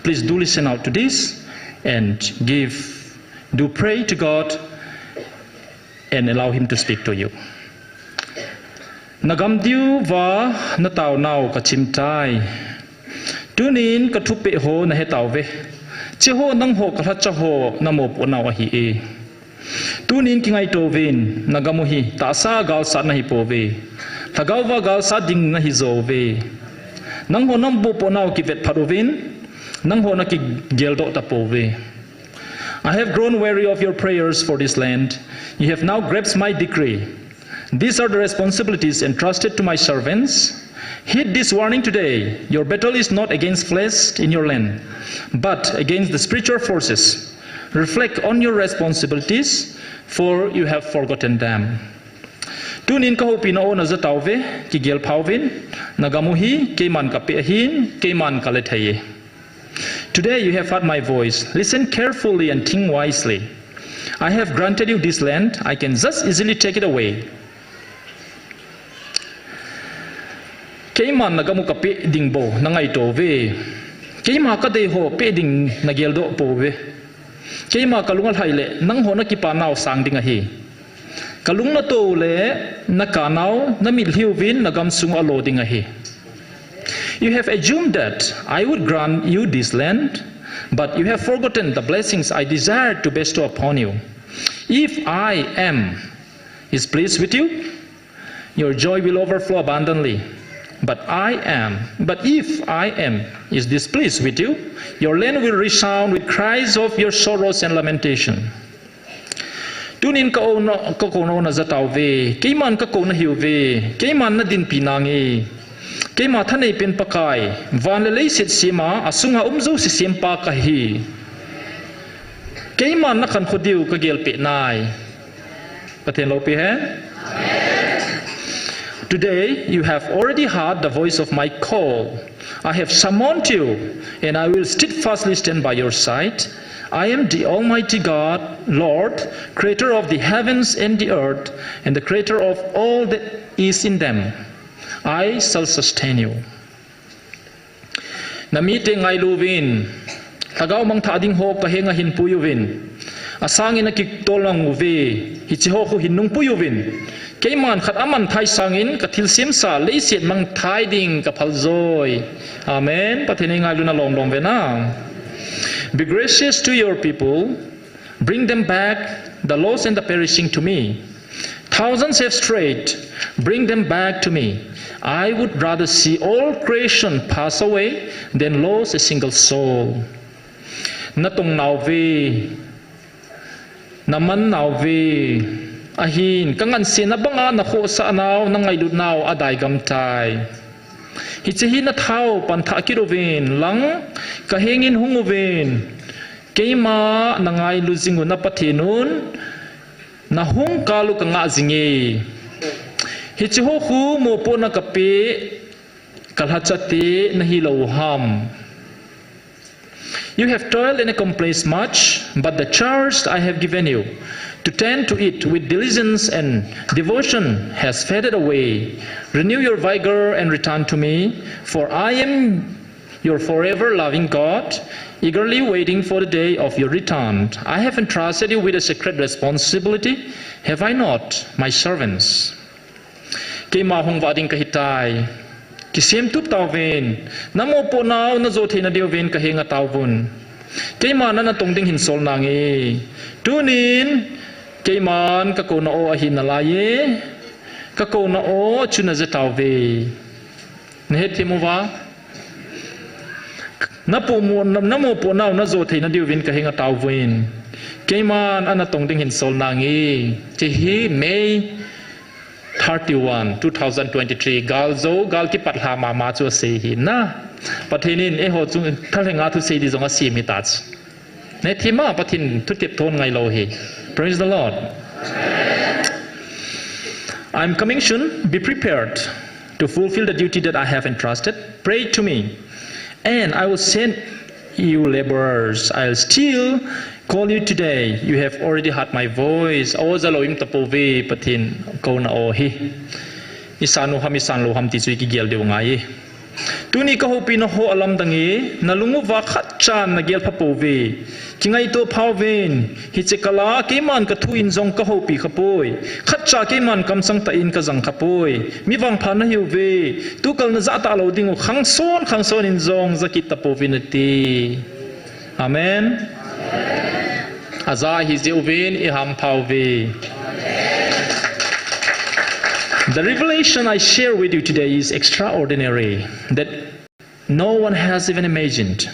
please do listen out to this and do pray to God and allow Him to speak to you. Nagam diu va na tau nau ka chim tai tunin ka thupe ho na he tau ve che ho nang ho ka cha ho na mo po na wa hi e tunin ki ngai to vin nagamu hi ta sa gal sa na hi po ve thagau va gal sa ding na hi zo ve nang ho nam bu po na ki vet pharo vin nang ho na ki gel do ta po ve. I have grown weary of your prayers for this land. You have now grasped my decree. These are the responsibilities entrusted to my servants. Heed this warning today. Your battle is not against flesh in your land, but against the spiritual forces. Reflect on your responsibilities, for you have forgotten them. Tunin ka hopin o na zatauve ki gel pawvin nagamuhi keiman ka pehin keiman ka lethaye. Today you have heard my voice. Listen carefully and think wisely. I have granted you this land. I can just easily take it away. Keiman nagamu ka pe ding bo nangai to ve. Keima ka de ho pe ding nagel do po ve. Keima kalungal haile nang ho na ki pa naw sang ding a hi. Kalung na to le na kanaw na milhiu vin nagam sung alo ding a hi. You have assumed that I would grant you this land, but you have forgotten the blessings I desired to bestow upon you. If I am is pleased with you, your joy will overflow abundantly. But if I am is displeased with you, your land will resound with cries of your sorrows and lamentation. Tunin ka ono na zataw ve, keiman ka ko na hiu ve, keiman na din pinang e. Keima thanei pen pakai van le lei set sima asunga umzo si sempa ka hi keima na khan khodiu ka gel pe nai pathen lo pe he. Today you have already heard the voice of my call. I have summoned you, and I will steadfastly stand by your side. I am the Almighty God, Lord, creator of the heavens and the earth, and the creator of all that is in them. I shall sustain you. Namite ngai luvin, tagaw mang thading ho kahenga hin puyuvin. Asangin na kiktolang uve, hichiho ko hinung puyuvin. Kaiman khat aman thai sangin kathil simsa leiset mang thai ding kapalzoy. Amen. Pathinay ngai luna lom lom vena. Be gracious to your people, bring them back, the lost and the perishing to me. Thousands have strayed, bring them back to me. I would rather see all creation pass away than lose a single soul. Natong nauve, naman nauve, ahin, kangan sinabanga na ko sa anaw nang ngaylud naw aday gamtay. Hitsahin at how pantakirovin lang kahingin hunguvin. Keima nangay luzingo na patinun na hung kalu ka nga zingi. Hitsihoku mo po na kape kalhatsati na hilawham. You have toiled and accomplished much, but the charge I have given you to tend to it with diligence and devotion has faded away. Renew your vigor and return to me, for I am your forever loving God, eagerly waiting for the day of your return. I have entrusted you with a sacred responsibility, have I not, my servants? Keima hong vading kahitay, kisim tup tawin, namo po naw na zote na diwin kahinga tawun. Keima na natong ding hinsol nangi, tunin, keiman kako na o ahin nalaye, kako na o chuna zetawe. Neheti mo ba? Namo po naw na zote na diwin kahinga tawin. Keiman anatong ding hinsol nangi, tihi May 31, 2023 galzo galki patla mama chu sehi na pathinin eho chu thalenga thu sei di zonga simi tats ne thima pathin thu tep thon ngai lo he. Praise the Lord. I'm coming soon. Be prepared to fulfill the duty that I have entrusted. Pray to me, and I will send you laborers. I'll still call you today. You have already heard my voice. Zaloim tapovi patin kona ohi. Isanu ham tisui ki gel de ngai. Tuni ka ho pino ho alam dangi nalungu wa khat chan na gel papovi. Kingai to phawin hi chekala ke man ka thu in zong ka ho pi khapoi khat cha ke man kam sang ta in ka jang khapoi mi wang phan na hiu ve tu kal na za ta lo ding khang son in zong zakit ta povinati. Amen. Aza hi zeuvin i ham phawve. The revelation I share with you today is extraordinary, that no one has even imagined.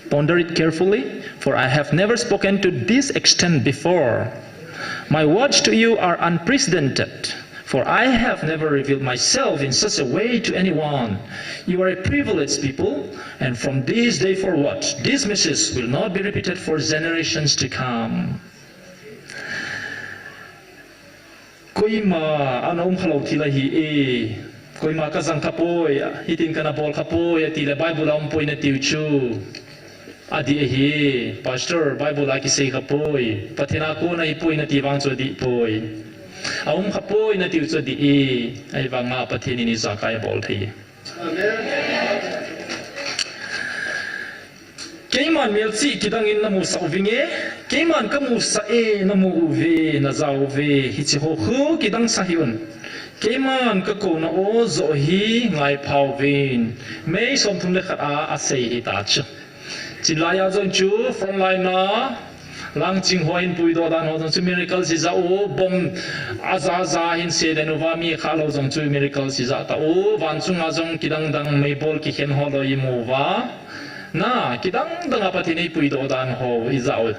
Ponder it carefully, for I have never spoken to this extent before. My words to you are unprecedented, for I have never revealed myself in such a way to anyone. You are a privileged people, and from this day forward, this message will not be repeated for generations to come. Koima anom khalo thila hi e koima ka jang khapoi hitin kana bol khapoi ati le bible am poina tiu chu adi hi pastor bible la ki sei khapoi pathina ko na hi poina ti wang chu di poi aum khapoi na tiu chu di e ai wanga pathini ni za kai bol thei. Amen. Keiman melsi kidangin namu sa uvinge, keiman kamu sa e namu uve na za uve hichi ho khu kidang sahiun. Keiman kako na o zo hi ngai phawin, mei som thum le khat a sei hi ta chu. Chilaya zong chu from line na lang ching hoin pui do dan ho zong chu miracle si za o bom aza hin se den wa mi khalo zong chu miracle si za ta o wan chung a zong kidang dang mei bol ki hen ho lo i mu wa. Na kidang danga pathini pui do dan ho izao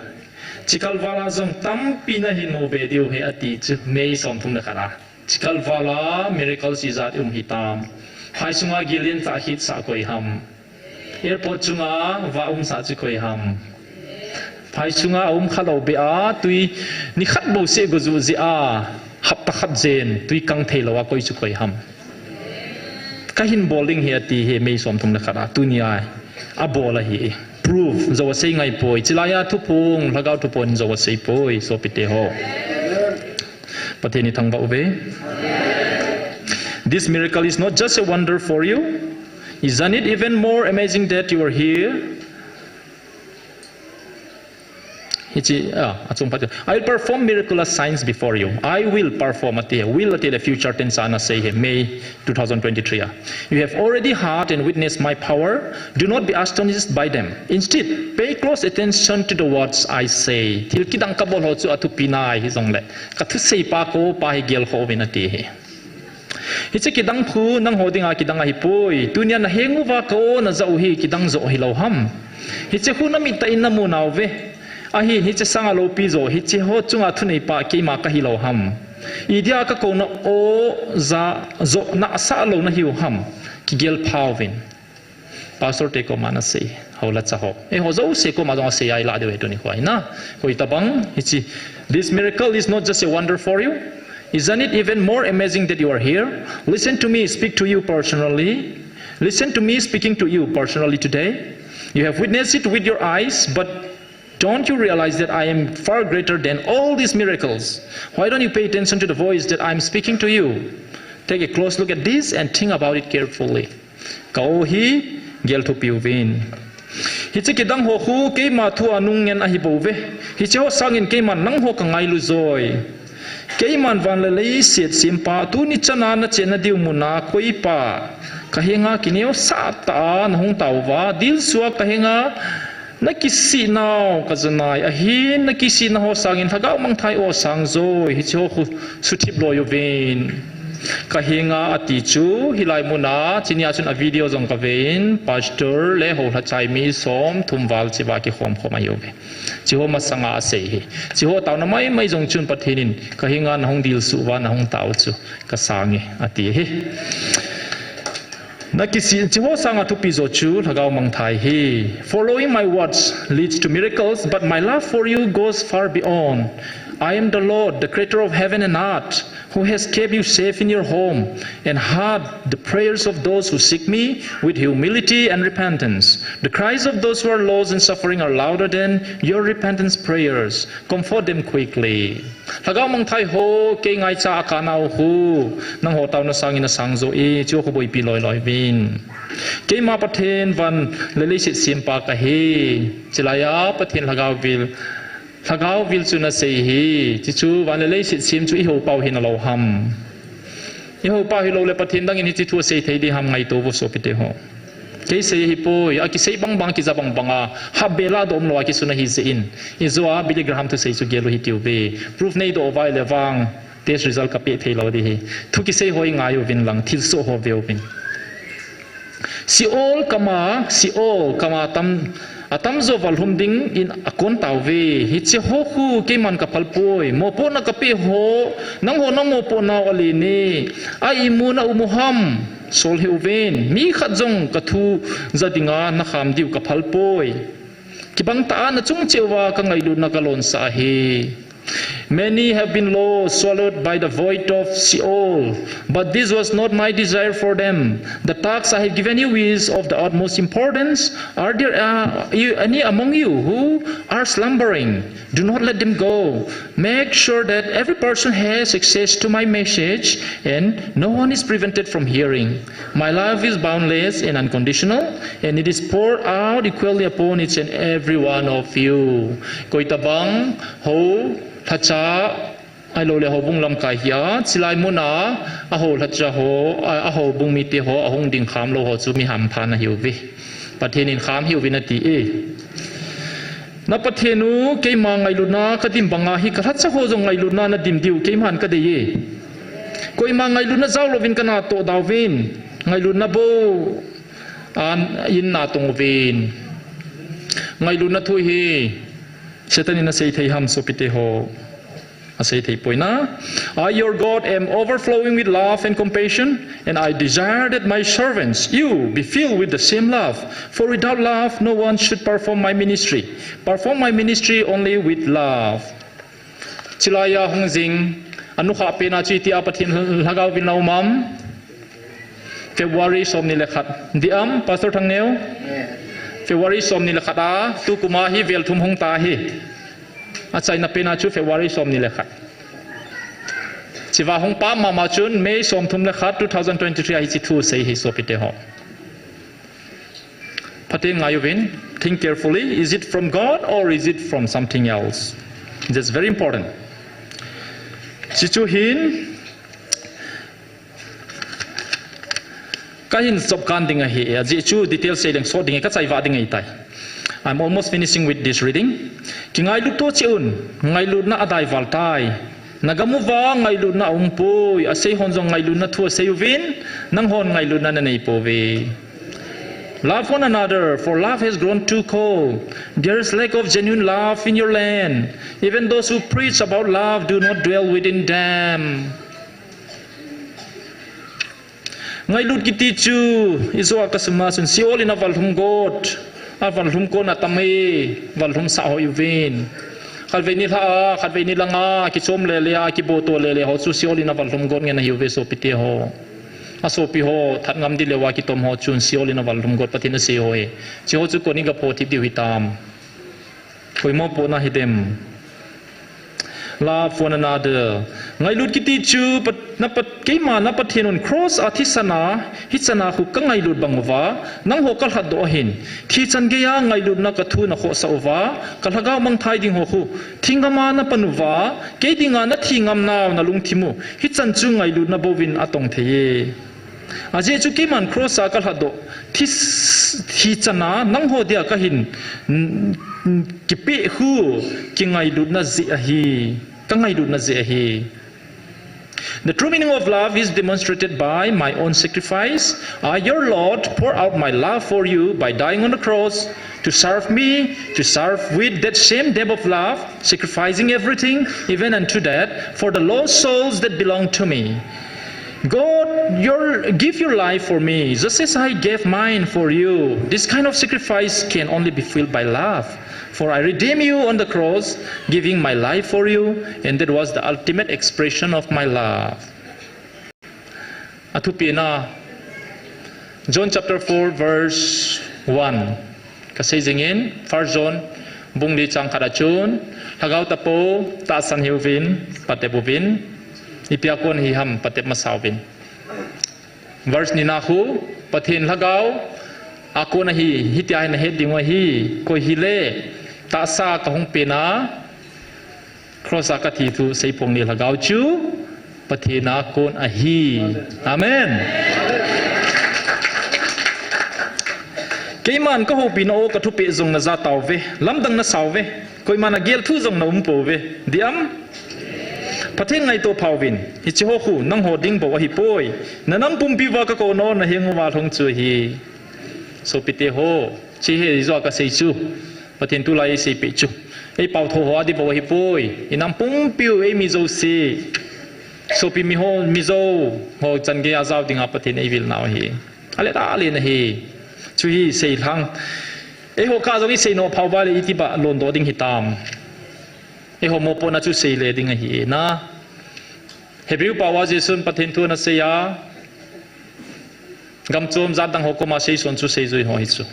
chikal wala zong tampi na hin mo be diu he ati chu mei som thum na khara chikal wala miracle si zat hitam phai sunga gilin ta hit sa koi ham airport chunga wa sa chu koi ham phai sunga khalo be a tui ni khat bo se go zu zi a hap ta khat zen tui kang thei lawa koi chu koi ham kahin bowling he ati he mei som thum na khara tunia abola hi prove zo sei ngai poi chilaya thu pung lagau thu pon zo sei poi so pite ho pateni thangba ube. This miracle is not just a wonder for you. Isn't it even more amazing that you are here? I will perform miraculous signs before you. I will perform will the future tense ana say May 2023. You have already heard and witnessed my power. Do not be astonished by them. Instead, pay close attention to the words I say. Til kidang kabol ho chu atu pinai hi zong le. Ka thu sei pa ko pa hi gel ho vinati he. Hiche kidang phu nang hodinga kidang ahipoi. Tunya na hengu wa ko na zau hi kidang zo hi lo ham. Hiche hu na mita in na mu naw ve. Ahi hiche sanga lo pizo hiche ho chunga thunei pa ki ma ka hi lo ham idia ka ko na o za zo na sa lo na hiu ham ki gel phawin pastor te ko mana sei hola cha ho e ho zo se ko ma zo se ai la de to ni khoi na koi tabang hichi this miracle is not just a wonder for you. Isn't it even more amazing that you are here? Listen to me speak to you personally. Listen to me speaking to you personally today. You have witnessed it with your eyes, but don't you realize that I am far greater than all these miracles? Why don't you pay attention to the voice that I'm speaking to you? Take a close look at this and think about it carefully. Kau hi gel thu piu vin. Hiche kidang ho khu ke ma thu anung ngen ahi bove. Hiche ho sangin ke man nang ho ka ngai lu zoi. Ke man van le lei set simpa tu ni chana na chena diu muna koi pa. Kahinga kineo sa ta na hong tawwa dil suwa kahinga nakisi now kazanai ahin nakisi na ho sangin thagau mang thai o sangzo hi cho khu sutip lo yo vein kahinga ati chu hilai muna chinia chun a video jong ka vein pastor le ho hachai mi som thumwal chiwa ki khom khoma yo ve chi ho masanga sei hi chi ho taw na mai jong chun pathinin kahinga na hong dil su wa na hong taw chu ka sangi ati hi Nakisi chiho sanga tu pizo chu lagaw mang thai hi. Following my words leads to miracles, but my love for you goes far beyond. I am the Lord, the creator of heaven and earth, who has kept you safe in your home and heard the prayers of those who seek me with humility and repentance. The cries of those who are lost and suffering are louder than your repentance prayers. Comfort them quickly. Lagaw mang thai ho ke ngai cha akanau hu nang ho tau na sang ina sang zo e chu ko boi pi loi loi vin. Ke ma pathen van lele sit sim pa ka he chilaya pathen lagaw vil chu na sei hi chi chu van lele sit sim chu iho pau hin lo ham. Iho pau hi lo le pathen dang in chi thu sei thei di ham ngai to vo so pite ho. Ke sei hi poi a ki sei bang bang ki za bang banga ha bela dom lo a ki suna hi se in izwa Billy Graham to sei chu gelo hi tiu be proof nei do vai le wang test result ka pe thei lo di hi thu ki sei hoi nga yo vin lang thil so ho veo vin si all kama atam zo valhum ding in akon taw ve hi che ho khu ke man ka palpoi mo po na ka pe ho nang ho nang mo po na ali ni ai mu na umuham sol hiuven mi khadzong ka thu zadinga na kham diu ka phalpoi ki bang ta na chung chewa ka ngai lu na kalon sa hi. Many have been lost, swallowed by the void of Sheol, but this was not my desire for them. The task I have given you is of the utmost importance. Are there any among you who are slumbering? Do not let them go. Make sure that every person has access to my message and no one is prevented from hearing. My love is boundless and unconditional, and it is poured out equally upon each and every one of you. Koitabang ho Hacha ai lo le ho bung lam kai hia chilai muna a ho hacha ho a ho bung mi te ho a hong ding kham lo ho chu mi ham phan na hiu vi pathenin kham hiu vi na ti e na pathenu ke ma ngai lu na ka dim banga hi ka hacha ho zo ngai lu na na dim diu ke man ka de ye koi ma ngai lu na zaw lo vin kana to daw vin ngai lu na bo an in na tong vin ngai lu na thu hi Satan say thei ham so pite ho say thei poina I your God am overflowing with love and compassion, and I desire that my servants you be filled with the same love, for without love no one should perform my ministry only with love. Chilaya hongjing anu kha pe na chi ti apathin lagaw vin lau mam February som ni lekhat diam pastor thangneu February som ni lekhata tu kuma hi vel thum hong ta hi achai na pena chu February som ni lekhat chiwa hong pa mama chun May som thum lekhat 2023 hi chi thu sei hi so pite ho pate ngayuvin think carefully, is it from God or is it from something else? That's very important. Chi chu hin kahin sob kan dinga hi ji chu details say ding so dinga ka chai wa dinga itai. I'm almost finishing with this reading. Ki ngai lu to chiun ngai lu na adai valtai nagamu wa ngai lu na umpoi asei honjong ngai lu na thu seuvin nang hon ngai lu na nei po ve. Love one another, for love has grown too cold. There is lack of genuine love in your land. Even those who preach about love do not dwell within them. Ngai lut kiti chu izo akasma sun siol in avalhum god avalhum ko na tame valhum sa ho yuvin khalveni la khalveni langa ki chom le le ki boto le le ho chu siol in avalhum god nge na yuve so pite ho asopi ho that ngam di lewa ki tom ho chun siol in avalhum god patina se ho e chi ho chu ko ni ga pho ti di hitam poimo po na hidem. Love one another. Ngai lut kiti chu na pat keima na pathin on cross athisana hitsana khu ka ngai lut bangwa nang ho kal had do hin thi chan ge ya ngai lut na ka thu na kho sa wa kal haga mang thai ding ho khu thingama na panuwa ke dinga na thingam na na lung thimu hitchan chu ngai lut na bovin atong theye aje chu keman cross a kal had do thi chana nang ho dia ka hin kipi hu ki ngai lut na zi a hi ka ngai lut na zi a hi. The true meaning of love is demonstrated by my own sacrifice. I, your Lord, pour out my love for you by dying on the cross to serve me, to serve with that same depth of love, sacrificing everything, even unto death, for the lost souls that belong to me. God, give your life for me, just as I gave mine for you. This kind of sacrifice can only be filled by love. For I redeemed you on the cross, giving my life for you, and that was the ultimate expression of my love. Atupina, John chapter 4 verse 1. Kasi zingin, 1 John, bung li chang kadachun, hagaw tapo, taasan hiuvin, patepuvin, ipiakon hiham patep masawin. Verse ni nahu, pathin hagaw, ako na hitiahin na heding wahi, ko hile, taasa kahong pina, krosa katitu sa ipong nilagaw chu, pathina kon ahi. Amen. Kay man ka ho pinao ka thupi zong na za taw ve, lamdang na saw ve, koi man agel thu zong na umpo ve, diam pathin ngai to phawin, hi chi ho khu nang ho ding bo ahipoi, na nam pum piwa ka ko no na heng wa thong chu hi. So pite ho, chi he zo ka sei chu, pathin tu lai sei pe chu. Ei pau tho ho adi bo ahipoi, inam pum piu ei mi zo si. So pi mi ho mi zo ho chan ge azaw ding a pathin ei vil naw hi. Ale ta ale na hi. Chu hi sei thang. Ei ho ka zo gi sei no phau ba le iti ba lon do ding hitam. Ei ho mo po na chu sei le ding hi na. Hebrew pa wa jesun pathin tu na se ya. Gam chom zat dang ho ko ma sei son chu sei zui ho hi chu.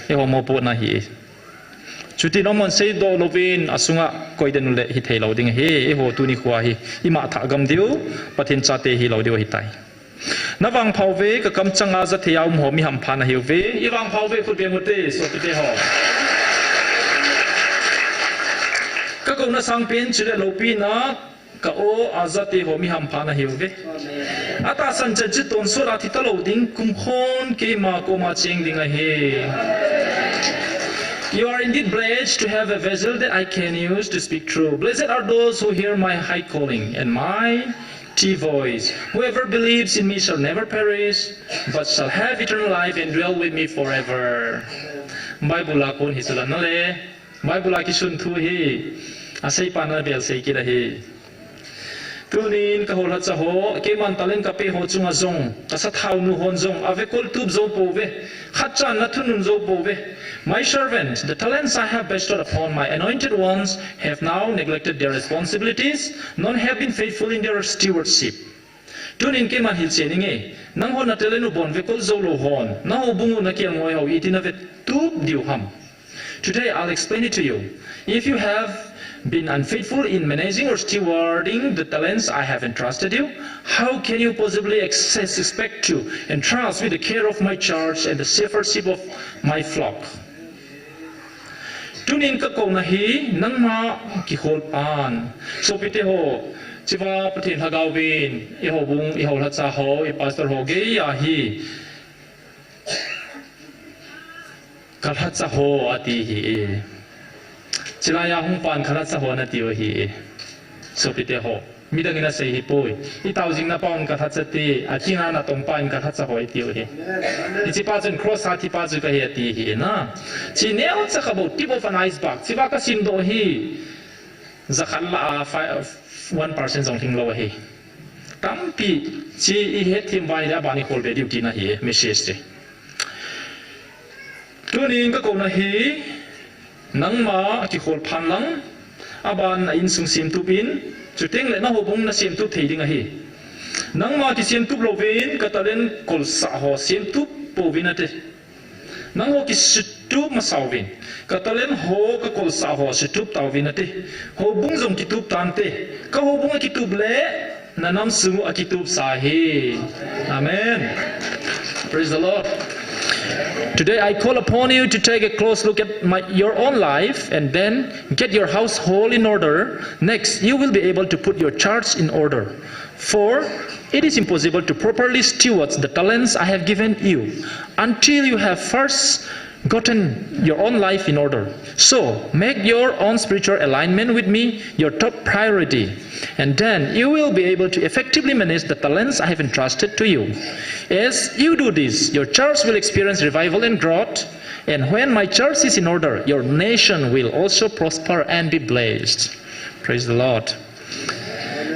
Ei ho mo po na hi. Chuti nomon sei do lovin asunga koiden le hi thei lo ding he ho tu ni khwa hi ima tha gam diu pathin cha te hi lo diu hi tai nawang phauve ka kam changa za theyaw mo mi ham phana hiu ve iwang phauve khu be ngote so te ho ka ko na sang pen chule lo pi na ka o azate ho mi ham phana hiu ve ata san cha chi ton so ra thi ta lo ding kum khon ke ma ko ma cheng ding a he. You are indeed blessed to have a vessel that I can use to speak true. Blessed are those who hear my high calling and my tea voice. Whoever believes in me shall never perish, but shall have eternal life and dwell with me forever. Bible la kon hisula na le. Bible la kisun thu hi. Asay pa na bel say kira hi. Tunin kahol hat sa ho, ke man talen ka pe ho chunga zong, kasat haw nu hon zong, ave kol tub zo po ve, khatcha na tunun zo po ve. My servant, the talents I have bestowed upon my anointed ones, have now neglected their responsibilities, none have been faithful in their stewardship. Tunin ke man hil cheninge, nang ho na telenu bon ve kol zo lo hon, na ho bungu na kiel ngoy ho itina ve tub diu ham. Today I'll explain it to you. If you have been unfaithful in managing or stewarding the talents I have entrusted you, how can you possibly expect to entrust with the care of my church and the shepherdship of my flock? Tunin ka ko na hi nang ma ki hol pan. So pite ho chiwa pathin hagawin iho bung iho la cha ho I pastor ho ge ya hi kal ha cha ho ati hi Chilaya hong pan kharat sa ho na tiyo hi. So pite ho. Midang ina say hipoi. Itawjing na paon kathat sa ti. Atina na tong pan kathat sa ho tiyo hi. Ichi pa chun cross hati pa chu ka hi ti hi na. Chi neo sa kabo tip of an iceberg. Chi ba ka simdo hi. Zakhan la 1% zong ting lo hi. Tampi chi I het tim vai da bani kol be diu ti na hi message. Tuning ka ko na hi nang ma ki khol phan lang aban na in sung sim tupin chuteng le na hobong na sim tup thei ding a hi nang ma ki sim tup lovin ka talen kol sa ho sim tup povin ate nang ho ki situp ma sawin ka talen ho ka kol sa ho situp tawin ate hobung zong ki tup tante ka hobong ki tup le na nam sungu ki tup sa hi. Amen. Praise the Lord. Today I call upon you to take a close look at your own life and then get your household in order. Next, you will be able to put your church in order. For it is impossible to properly steward the talents I have given you until you have first gotten your own life in order. So, make your own spiritual alignment with me your top priority, and then you will be able to effectively manage the talents I have entrusted to you. As you do this, your church will experience revival and growth, and when my church is in order, your nation will also prosper and be blessed. Praise the Lord.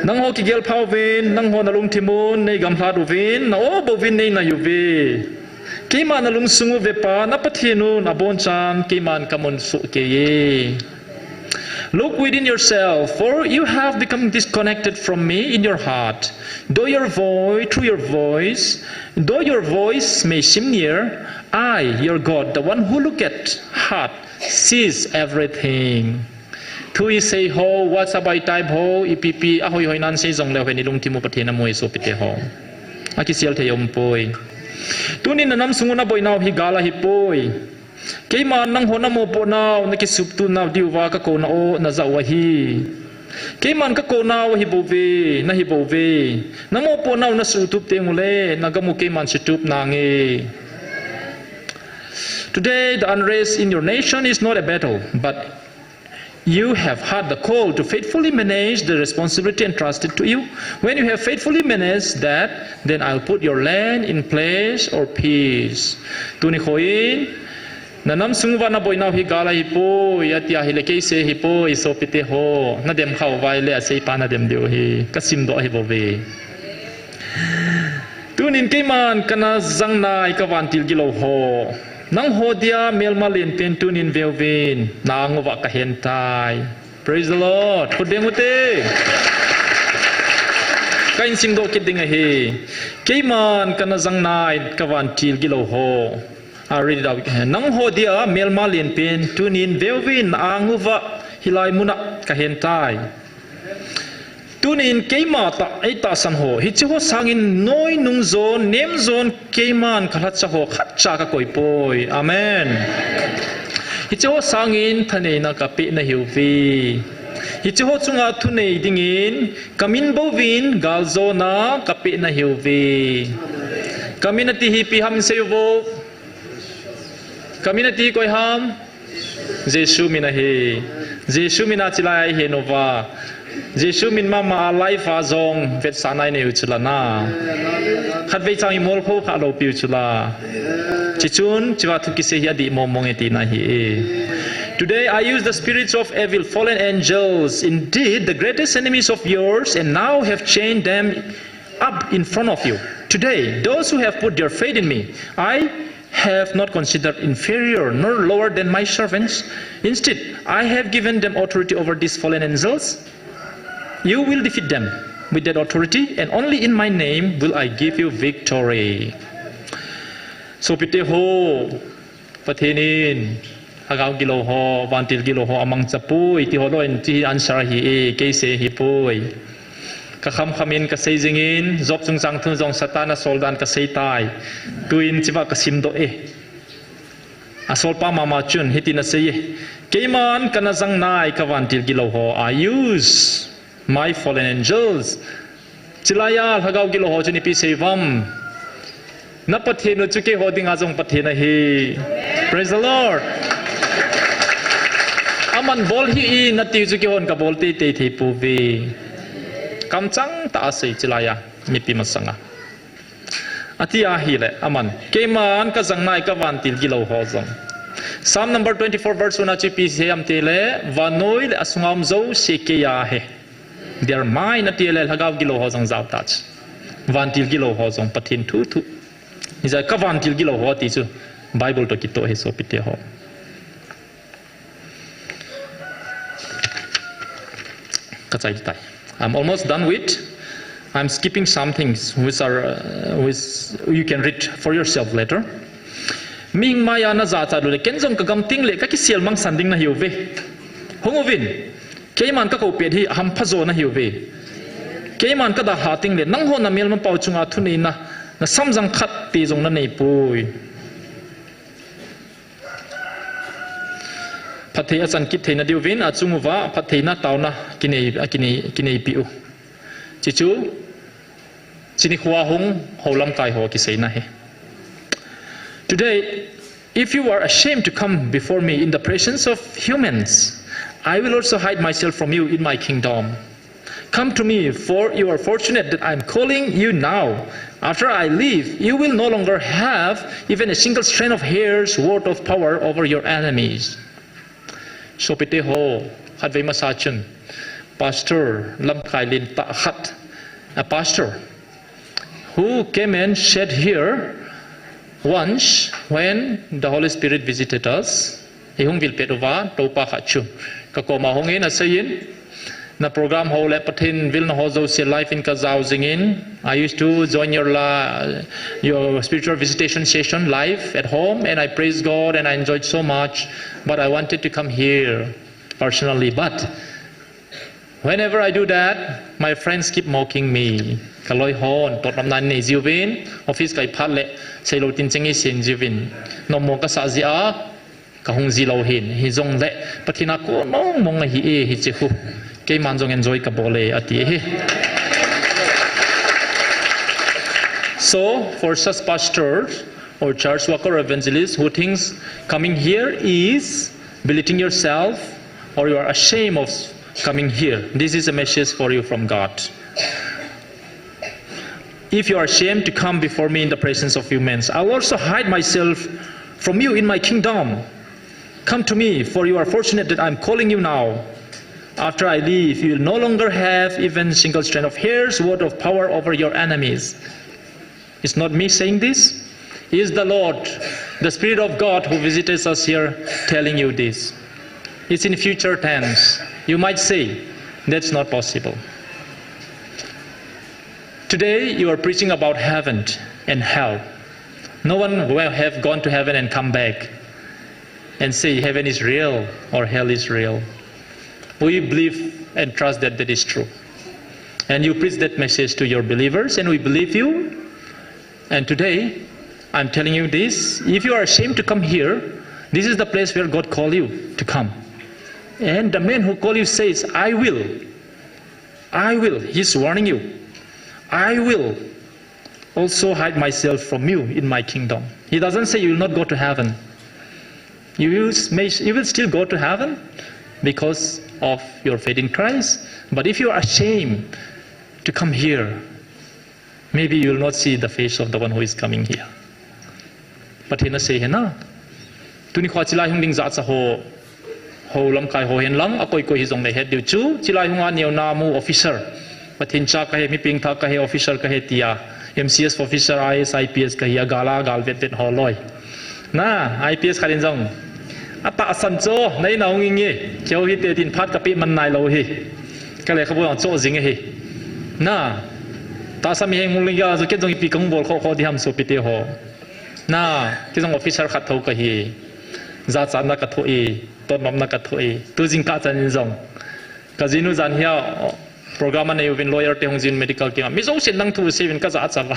Nang ho ki gel phau vin, nang ho na lung timun nei gam hla du vin, na o bo vin nei na yu vi. Kiman alung sungu vepa na pathinu na bonchan kiman kamun su keye. Look within yourself, for you have become disconnected from me in your heart. Though your voice may seem near, I, your God, the one who look at heart, sees everything. Thui say ho, what's about type ho, ipipi, ahoy hoy nan say zong leo ni lung timu pathina moy so pite ho. Akisial te yom poi. Tunin nanam sunguna boy now hi gala hi poi. Kay man nang hona mo po now nakisup tu now diwa ka ko na o na zawa hi. Kay man ka ko now hibove na hibove. Na mo po now na sutup te mule nagamu kay man situp nangi. Today the unrest in your nation is not a battle, but you have had the call to faithfully manage the responsibility entrusted to you. When you have faithfully managed that, then I'll put your land in place or peace. Tuni khoin nanam sungwa na boy now hi gala hi po yatia hi leke se hi po iso pite ho na dem khau vai le sei pa na dem dio hi kasim do hi bo ve. Tunin keman kana zang nai ka wantil gilo ho. Nang hodia melmalin pentunin velvin nangwa ka hentai. Praise the Lord. Kudemute. Kain singdo kidinga he. Keiman kana zangnai kawantil gilo ho. I read it out. Nang hodia melmalin pentunin velvin nangwa hilai muna ka hentai. Tunin keima ta eta san ho hichiho sangin noi nung zon nem zon keiman khalatcha ho khatcha ka koi poi. Amen. Hichiho sangin thane na kapi na hiuve. Hichiho chunga thune dingin kamin bovin galzo na kapi na hiuve. Kaminati hi pi ham seyo. Kaminati koi ham Jesu mina he. Jesu mina chilai he nova. Jesu min mama life azong vet sanai ne uchulana khat ve chang imol kho kha lo pi uchula chichun chiwa thuki se hi adi momong eti na hi. Today I use the spirits of evil fallen angels, indeed the greatest enemies of yours, and now have chained them up in front of you. Today those who have put their faith in me, I have not considered inferior nor lower than my servants. Instead I have given them authority over these fallen angels. You will defeat them with that authority, and only in my name will I give you victory. So pite ho pathenin hagaw gilo ho vantil gilo ho amang chapu iti holo en ti answer hi e keise hi poi kakham khamin ka seizingin job chung chang thun jong satana soldan ka seitai tuin chiwa ka simdo e asol pa mama chun hitina sei keiman kana jang nai ka vantil gilo ho I use my fallen angels. Chilayal hagaw gilo ho chuni pi sevam. Na patheno chuke ho dinga jong pathena hi. Praise the Lord. Aman bol hi na ti chuke hon ka bol te te the pu ve. Kam chang ta sei chilaya mi pi masanga. Atia hi le aman keman ka jang nai ka wantil gilo ho jong. Psalm number 24 verse 1 chi pi se am te le Vannoi le asungam zo se ke ya he. They are mine at the hagaw gilo hozong zaw touch. Vantil gilo hozong patin tu. Is a kavantil gilo hot is Bible to kito he so pite ho. I'm almost done with. I'm skipping some things which you can read for yourself later. Ming maya na za cha le kenjong ka gam ting le ka ki sial mang sanding na hiuve. Hongovin Keiman ka ko pet hi ham phazo na hiuve. Keiman ka da hating le nang ho na mel ma pau chunga thuni na samjang khat ti jong na nei pui. Pathei achan kit theina diwin a chungwa patheina tauna kinei piu. Chichu chini khwa hong holam kai ho ki seina he. Today if you are ashamed to come before me in the presence of humans, I will also hide myself from you in my kingdom. Come to me, for you are fortunate that I am calling you now. After I leave, you will no longer have even a single strand of hairs worth of power over your enemies. So pite ho, hat ve masachun, pastor lam kailin ta hat, a pastor who came and sat here Once, when the Holy Spirit visited us, Ihung vil petova topa khachu. Kakoma hongin asayin. Na program ho le patin vil na hozo se life in kazao zingin. I used to join your spiritual visitation session live at home, and I praise God and I enjoyed so much. But I wanted to come here personally. But whenever I do that, my friends keep mocking me. Kaloi hon tot namnan ni jiwin office kai phat le selo tin chengi sin jiwin. No mo ka sa zia ka hung ji lo hin hi jong le pathina ko no mong hi e hi che hu. Kay manjong enjoy ka bole ati he. So for such pastors or church worker or evangelist who thinks coming here is belittling yourself or you are ashamed of coming here, this is a message for you from God. If you are ashamed to come before me in the presence of humans, I will also hide myself from you in my kingdom. Come to me, for you are fortunate that I am calling you now. After I leave, you will no longer have even a single strand of hair's worth of power over your enemies. It's not me saying this. It is the Lord, the Spirit of God who visits us here telling you this. It's in future tense. You might say, that's not possible. Today, you are preaching about heaven and hell. No one will have gone to heaven and come back and say heaven is real or hell is real. We believe and trust that that is true. And you preach that message to your believers, and we believe you. And today, I'm telling you this. If you are ashamed to come here, this is the place where God called you to come. And the man who called you says, I will. I will. He's warning you. I will also hide myself from you in my kingdom. He doesn't say you will not go to heaven. You will still go to heaven because of your faith in Christ. But if you are ashamed to come here, maybe you will not see the face of the one who is coming here. But he na say na, tu ni khwa chilai hung ding za cha ho lam kai ho hen lang akoi ko hi jong le het diu chu chilai hung an neu na mu officer pathin cha ka he mi ping tha ka he officer ka he tia MCS officer IS IPS ka hi gala gal vet vet ho loi na IPS kharin jong ata san cho nei na ong ngi cheu hi te tin phat ka pi man nai lo hi ka le khabu ang cho jing hi na ta sa mi heng mung ya zo ke jong pi kong bol kho di ham so pi te ho na ke jong officer khat tho ka hi za chan na ka tho e tot nom na ka tho e tu jing ka chan jong ka jinu jan hia program na yuvin lawyer te hong jin medical ki mi zo sin nang thu se vin ka za cha ba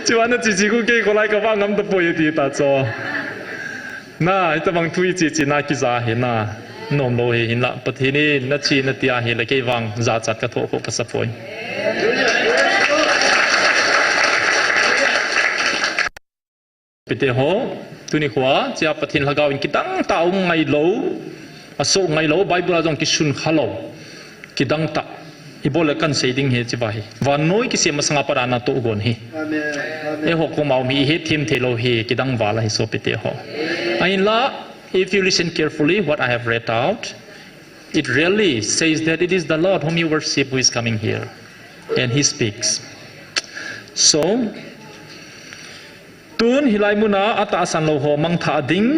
chuan chi chi ku ke ko lai ka wa ngam to poi ti ta cho na ita bang thui chi chi na ki za he na nom lo he hin la pathini na chi na tia he la ke wang za chat ka tho ko ka sa phoi pite ho tuni khwa chia pathin lagaw in kitang taw ngai lo aso ngai lo bible ajong ki sun khalo kidang ta ibole kan seiding he chi bai Vannoi ki sema sanga parana to gon hi amen e ho ko mau mi he thim thelo he kidang wala hi so pite ho ain la if you listen carefully what I have read out, it really says that it is the Lord whom you worship who is coming here, and he speaks. So tun hilai muna ata san lo ho mang tha ding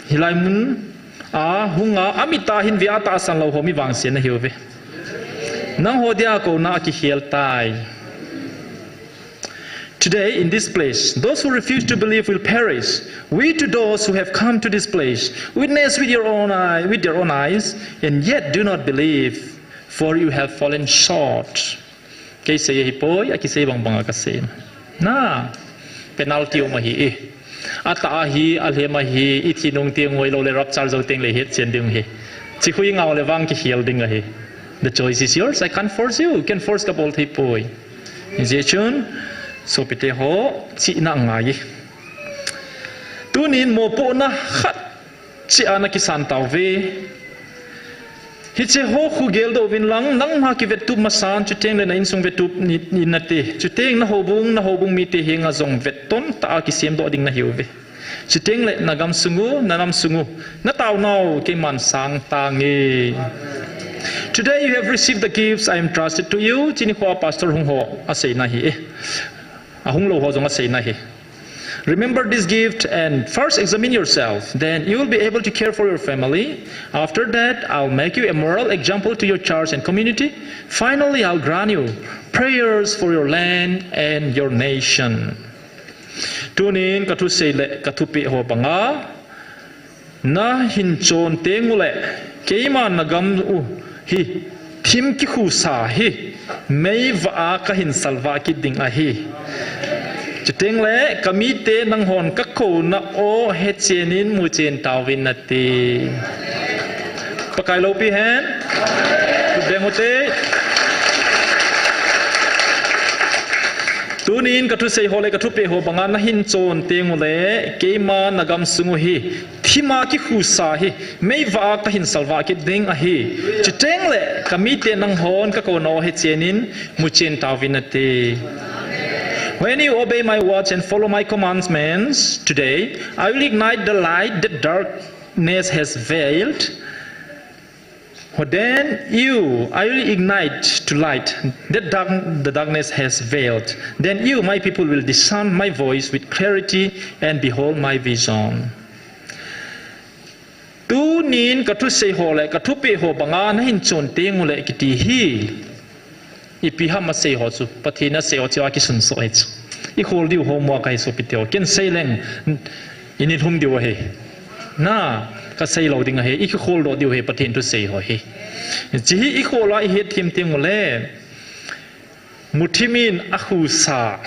hilai mun a hunga amita hin vi ata san lo ho mi wang sen na hiuve nang ho dia ko na ki hiel tai. Today in this place, those who refuse to believe will perish. We to those who have come to this place, witness with your own eyes, and yet do not believe, for you have fallen short. Kay say ahipoi aki say bang bang ka say na penalty ma hi ata hi alhe ma hi ithinong tiang ngoi lo le rap char zo teng le het chen ding hi chi khui ngaw le wang ki hiel ding a hi. The choice is yours. I can't force you. You can force ka bol ahipoi je chun so pite ho chi na ngai tunin mo po na khat chi ana ki san taw ve hi che ho khu gel do vin lang nang ma ki vet tu ma san chu teng le na in sung vet tu ni na te chu teng na hobung mi te hinga zong vet ton ta ki sem do ding na hiuve chu teng le na gam sungu na nam sungu na taw nau ke man sang ta nge. Today you have received the gifts I am trusted to you. Chini khwa pastor hung ho asay na hi ahung lo ho zonga sei na he. Remember this gift and first examine yourself. Then you will be able to care for your family. After that, I'll make you a moral example to your church and community. Finally, I'll grant you prayers for your land and your nation. Tunin katu sei le katu pe ho banga na hin chon tengule keima nagam u hi thim ki khu sa hi mei va ka hin salva ki ding a hi. Chiteng le kami te nang hon ka ko na o he chenin mu chen tawin na ti pakai lo pi hen bengote tunin ka thu sei hole ka thu pe ho banga na hin chon teng le keima nagam sungu hi thima ki khusa hi mei wa ka hin salwa ki ding a hi chiteng le kami te nang hon ka ko no he chenin mu chen tawin na ti. When you obey my words and follow my commandments today, I will ignite the light that darkness has veiled. Then I will ignite to light that the darkness has veiled. Then you, my people, will discern my voice with clarity and behold my vision. Tu nin katu sei ho le katu pe ho banga na hin chon teng le ki ti hi. Ipiha ma sei ho chu pathina sei ho chawa ki sun so chu I hol diu ho mo kai so piteo ken sei leng ini thum diu he na ka sei lo ding he I hol lo diu he pathin tu sei ho he ji I hol la he thim ting le muthimin akhu sa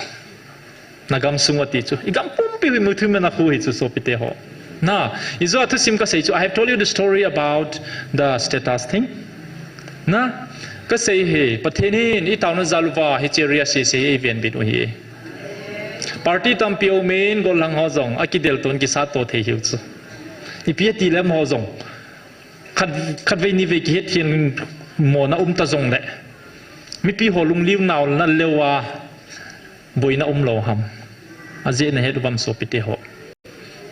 nagam sungati chu igam pum pi muthimin akhu hi chu so piteo na izo atu sim ka sei chu I have told you the story about the status thing na ka sei he pathenin I tauna zalwa he cheria se se event bit hi party tam pio main gol lang ho zong akidel ton ki sa to the hiu chu I pi ti lem ho zong khat ve ni ve ki het hin mo na ta zong le mi pi ho lung liu naw na lewa boina lo ham aje na he bam so pi te ho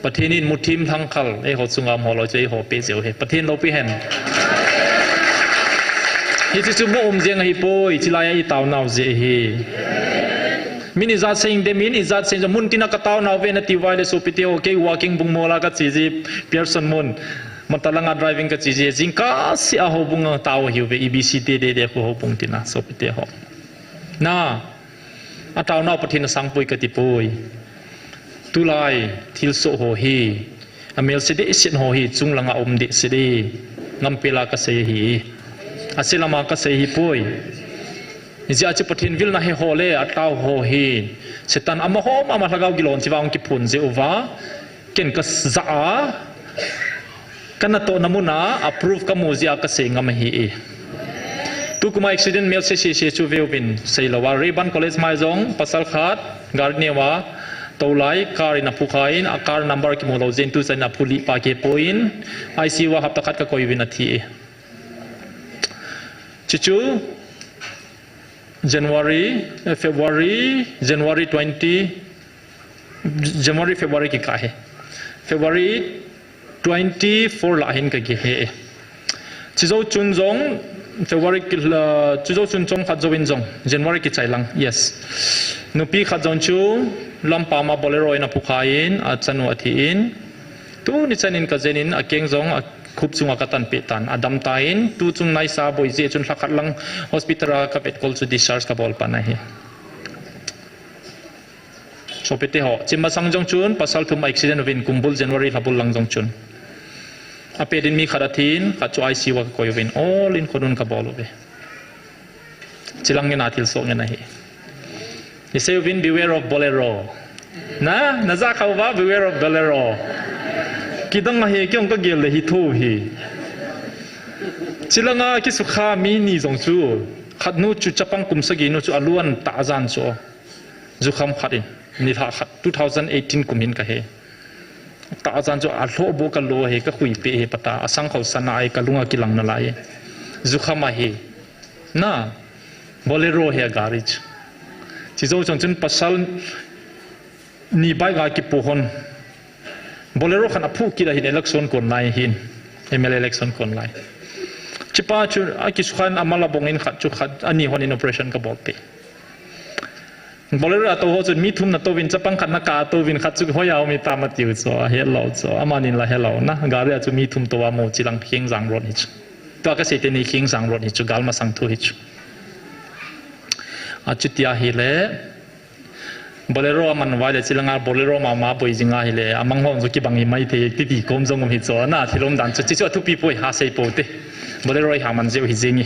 pathenin muthim thang khal e ho chungam ho lo chei ho pe zeu he pathen lo pi hen hi chu mo jeng hi poi chilaya I taw naw je hi mini zat saying de min izat saying mun tina ka taw naw ve na ti wai le so pite okay walking bung mola ka chi ji person mun matalanga driving ka chi ji jingka si a ho bung taw hi ve EBC de ko ho bung tina so pite ho na a taw naw pathina sang poi ka ti poi tulai thil so ho hi amel se de sin ho hi chung langa de se de ngam pela ka se hi asilama ka se hi poi Isi aci pathin vil na he hole atau ho hi setan ama hom ama lagaw gilon siwang ki phun je uwa ken ka za kana to namuna approve ka muzia ka se ngam hi tu kuma accident mel se chu veu bin seilawa reban college mai jong pasal khat garnewa tolai car ina pukhain a car number ki molo zen tu sana puli pa ke point IC wa hapta khat ka koi win athi chichu January February February ki ka he February 24 la hin ka gi he chizo chun jong February ki chizo chun chong khat jowin jong January ki chailang yes nupi khat jon chu lampa ma bolero ina pukhain a chanu athin tu ni chanin ka jenin a keng jong a khup chunga ka tan pe tan adam tain tu chung nai sa boi je chun thakhat lang hospital ka pet kol chu discharge ka bol pa na hi so pete ho chima sang jong chun pasal thum accident win kumbul January habul lang jong chun a pe din mi kharathin kha chu IC wa ko win all in kodun ka bol be chilang nge na thil so nge na hi he say win beware of bolero na za khaw ba beware of bolero kidang he kyong ka gel hi tho hi chilanga ki sukha mi ni jong chu khatnu chu chapang kum sagi no chu aluan ta jan cho zu kham khatin ni tha khat 2018 kumin ka he ta jan cho a hlo bo ka lo he ka khui pe he pata asang khau sanai ka lunga ki lang na lai zu khama he na bolero he garage chi zo chon chun pasal ni bai ga ki pohon bolero khan aphu ki hin election kon lai hin ML election kon lai chipa chu aki sukhan amala bongin khat chu khat ani hon in operation ka bol pe บริเวณตัวจนมีทุ่มนะตัววินจะปังขันนักการตัววินขัดจุกหัวยาวมีตามมาติวจ้ะเฮลโลจ้ะอามานินละเฮลโลนะการเรียจะมีทุ่มตัวโมจิลังเคียงสังรถฮิจตัวก็เสียในเคียงสังรถฮิจกาลมาสังทุฮิจอาจุดยาฮิเลบริโรมันว่าจะจิลังอาบริโรมาบ่อยจิงอาฮิเลอามังฮอนจุกิบังอิไม่เทติติกรมจงฮิจนะที่ลมดันจุดจุดทุกปีป่วยหาเซโปเตบริโรหามันเจ้าฮิจิงี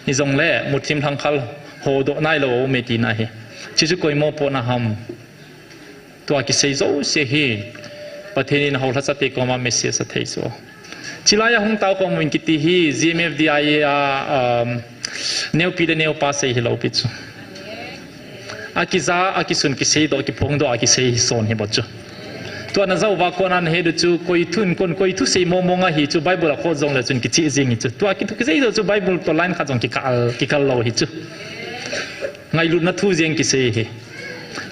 ฮิจงเล่มุทิมทางคัลโหดนายโลเมตินาฮิจิจุกอยโมปนะฮัมตัวกิเซโซเซฮีประเทศนี้เราทัศน์เตกมาเมสเซียสเทโซชิลายาหงตาวก็มันกิติฮี GMFDI เนวปีเดเนวปาเซฮิโลปิจูอากิซาอากิสุนกิเซโดกิพงโดอากิเซฮิโซนฮิบจูตัวนั้นเจ้าว่าคนนั้นเฮดูจูคอยทุนคนคอยทุเซโมมงะฮิจูไบเบิลโคจงเลยจุนกิจิจิงฮิจูตัวกิตุกิเซโดจูไบเบิลตัวไลน์ข้าจงกิคัลโลฮิจูไงลุนนัทูเจียงกิเซฮิ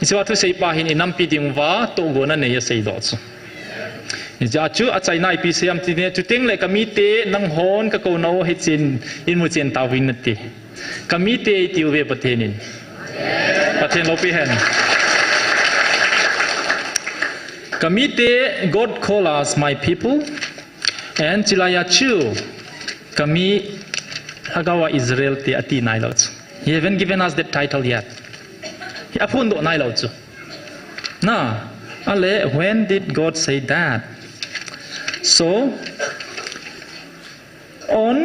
อิสวาทุเซปาหินนัมปีดิงว่าโตโกนันเนยเซโดจูอิจาจูอาใจนายปีเซียมทีเนี่ยจุดเต็งเลยกามีเตนังฮอนก็โกนเอาให้จินอินมุเจนตาวินนตีกามีเตติวเวประเทศนินประเทศโลปีเฮนกามีเต God call us my people and จิลายาจูกามีฮักว่าอิสราเอลเตอตีนายลอด He haven't given us that title yet อาพูนโดนายลอดจูน่าอะไร when did God say that so on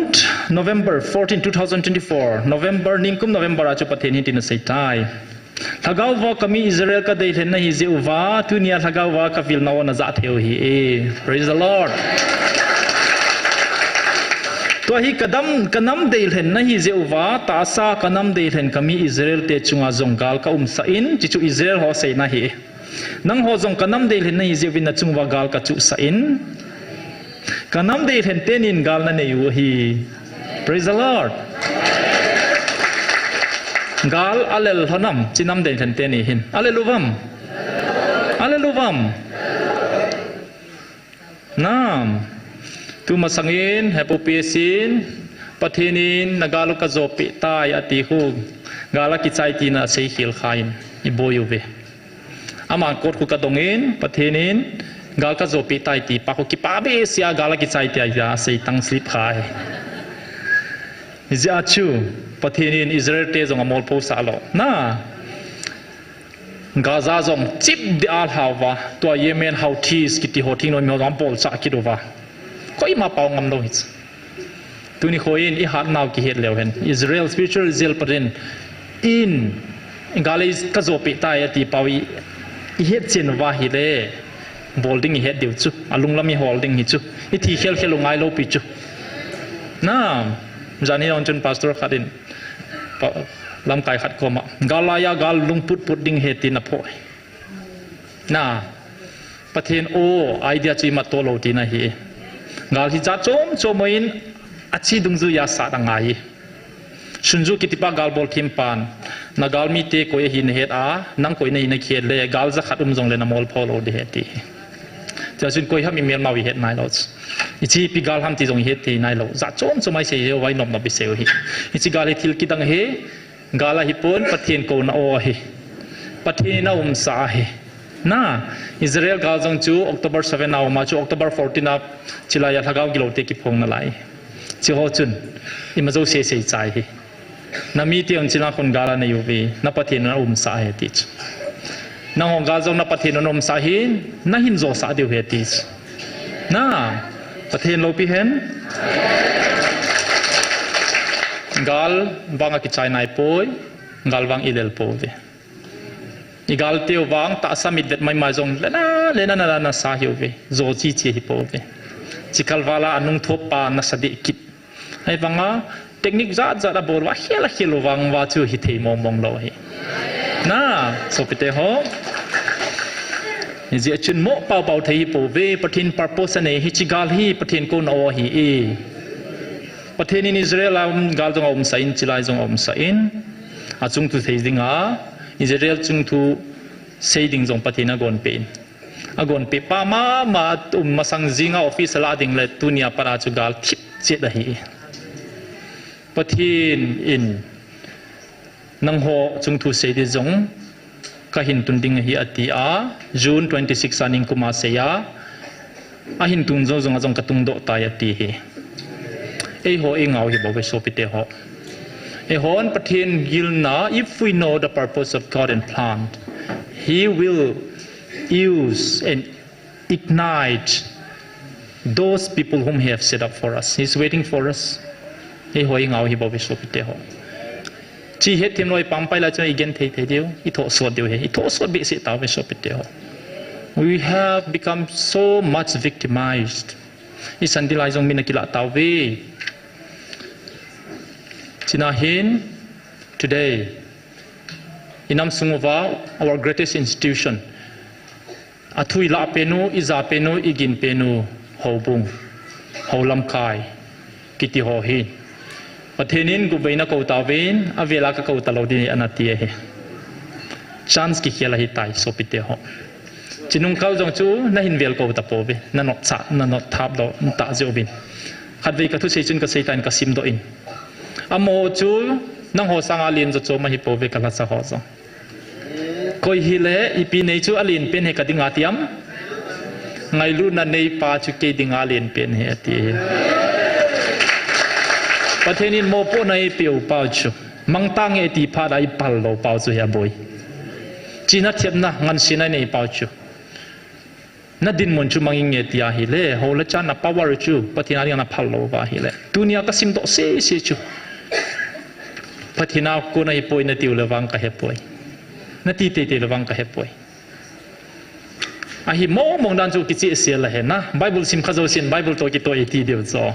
November 14 2024 November นิ่งกุม November อาจจะประเทศนี้ที่นั่นเสียใจถ้าเขาว่าคำอิสราเอลก็ได้เห็นนะฮิจิอุวาทุนีถ้าเขาว่ากับวิลนาวน่าจะเที่ยวฮีpraise the Lord ตัวฮีกระนำได้เห็นนะฮิจิอุวาตาซากระนำได้เห็นคำอิสราเอลเตจุงอาจงกาลก็สัยน์จิจูอิสราเอลหัวเสียนะฮีนังหัวจงกระนำได้เห็นนะฮิจิวินจุงวากาลก็จุสัยน์กระนำได้เห็นเตนินกาลนั่นเองฮี praise the Lordกาลอัลเลลฮนัมจินำได้เห็นเตนิหินอัลเลลูวัมอัลเลลูวัมน้ำtu masangin hepopesin pathinin nagalo ka zopi tai atihu gala ki chai tina sei khil khain iboyuve ama kot ku ka dongin pathinin gal ka zopi tai ti pa ko ki pa be sia gala ki chai tia ya sei tang slip khai ja chu pathinin Israel te jong amol po sa lo na Gaza jong chip de al hawa to Yemen Houthis kiti hothing no mi jong pol sa kidovaก็อีมาเป่างำโดยตัวนี้คนอีหัดนาวกิเหตุเลวเห็นอิสราเอล spiritual Israel ประเด็นอินกาลิสกระโจปิตายตีเป่าอีเหตุเจนว่าฮิเลบอลดิ้งอีเหตุเดียวจุอลุงลามีฮอลดิ้งฮิจุอีที่เคลลงไงโลปิจุน้าจานี่องจนพาสตอร์ขัดินลำไก่ขัดคมกาลายากาลลุงพุดดิ้งเหตุนับพอยน้าประเทศโอไอเดียจีมาโตโลตีนะฮีกาลที่จะโจมอินอาชีดุงจุยาสาดังไงชุนจูกิติปากาลบอลทิมปานนักกาลมีเตโกยหินเหตุนังโกยในนักเขียนเลยกาลจะขัดจงเลยนมอลพอโลเดเหตุจะชุนโกยห้ามมีเมียนมาวิเหตุนายโลสอิจิปีกาลห้ามที่จงเหตุนายโลจะโจไม่เสียไว้นมนบิเซลฮิอิจิกาลทิลกิดังเฮกาลฮิปนปะเทียนโกนโอเฮปะเทียนอุมสาเฮน่าอิสราเอลกาลจงจู October 7เอามาจู October 14นับจิลายาทักเอากิโลเตกิพงนั่นไหลจิโฮจุนอิมาจูเสียใจนามีเตียงจินาคนกาลในยูวีนับปะเทียนนับสาเหติจนังของกาลจงนับปะเทียนนับสาหินนัหินโจสาเดียวเหติจน่าปะเทียนโลปีเห็นกาลบางกิจใจนายป่วยกาลบางอิเดลป่วยอีกาลเตียววางตาสมิดเด็ดไม่มาจงเลน่าสาหิวเวโจจีเจียฮิโปเวจิคัลวาลาอนุงทบปานัสดิกิตไอ้ฟังอ่ะเทคนิคจัดบอกว่าเฮียละวังว่าจูฮิตเฮมองโลหิน่าสปิเตโฮนี่จะชุนโมเป่าเทฮิโปเวประเทศปาร์โปสเนฮิจิกาลฮีประเทศกุนโอฮีประเทศอิสราเอลกาลจงอมไซน์จิลายจงอมไซน์อาจงตุเทดิงาอิสราเอลจึงถูเสียดิ่งจงปฏิณากรเป็นอากรเป็นป้ามามาสังจิงาออฟฟิศลาดิ่งเลยตุนียปราจุกาลทิพเจดหีปฏิอินนังโฮจึงถูเสียดิ่งจง kahin tunding hi atia June 26 aning kumaseya ahin tun zo zong azong katung do ta ati hi Eiho ingau hi bawe sopite ho Ehon pathin gilna if we know the purpose of God and plan he will use and ignite those people whom he have set up for us. He's waiting for us. Eiho ingau hi bawe sopite ho chi het tim noi pampai la cho igen thei thei deu I tho so deu he I tho so be si ta we sopite ho we have become so much victimized I sandilai jong minakila tawe Chinahin today inam sungova our greatest institution athui la penu iza penu igin penu hobung holam kai kiti ho hi pathenin gubaina ko tawin avela ka ko talo din anati he chance ki khela hi tai sopite ho chinung kau jong chu na hin vel ko ta pobe na not cha na not thap do ta jobin khatwei ka thu seichun ka seitan ka sim do in amo chu nang ho sanga lin zo cho ma hi pobe ka la sa ho zo koi hi le ipi nei chu alin pen he ka dinga tiam ngai lu na nei pa chu ke dinga len pen he ati pathenin mo po nai piu pau chu mangtang e ti pha dai pal lo pau chu ya boy china thiam na ngan sinai nei pau chu na din mon chu manging e tia hi le ho la cha na power chu pathina ri na phal lo ba hi le dunia ka sim do se se chu pathina ko nai poi na tiu lewang ka he poi na ti te te lewang ka he poi ahi mo mong dan chu ki chi se la he na bible sim khazo sin bible to ki to e ti deu zo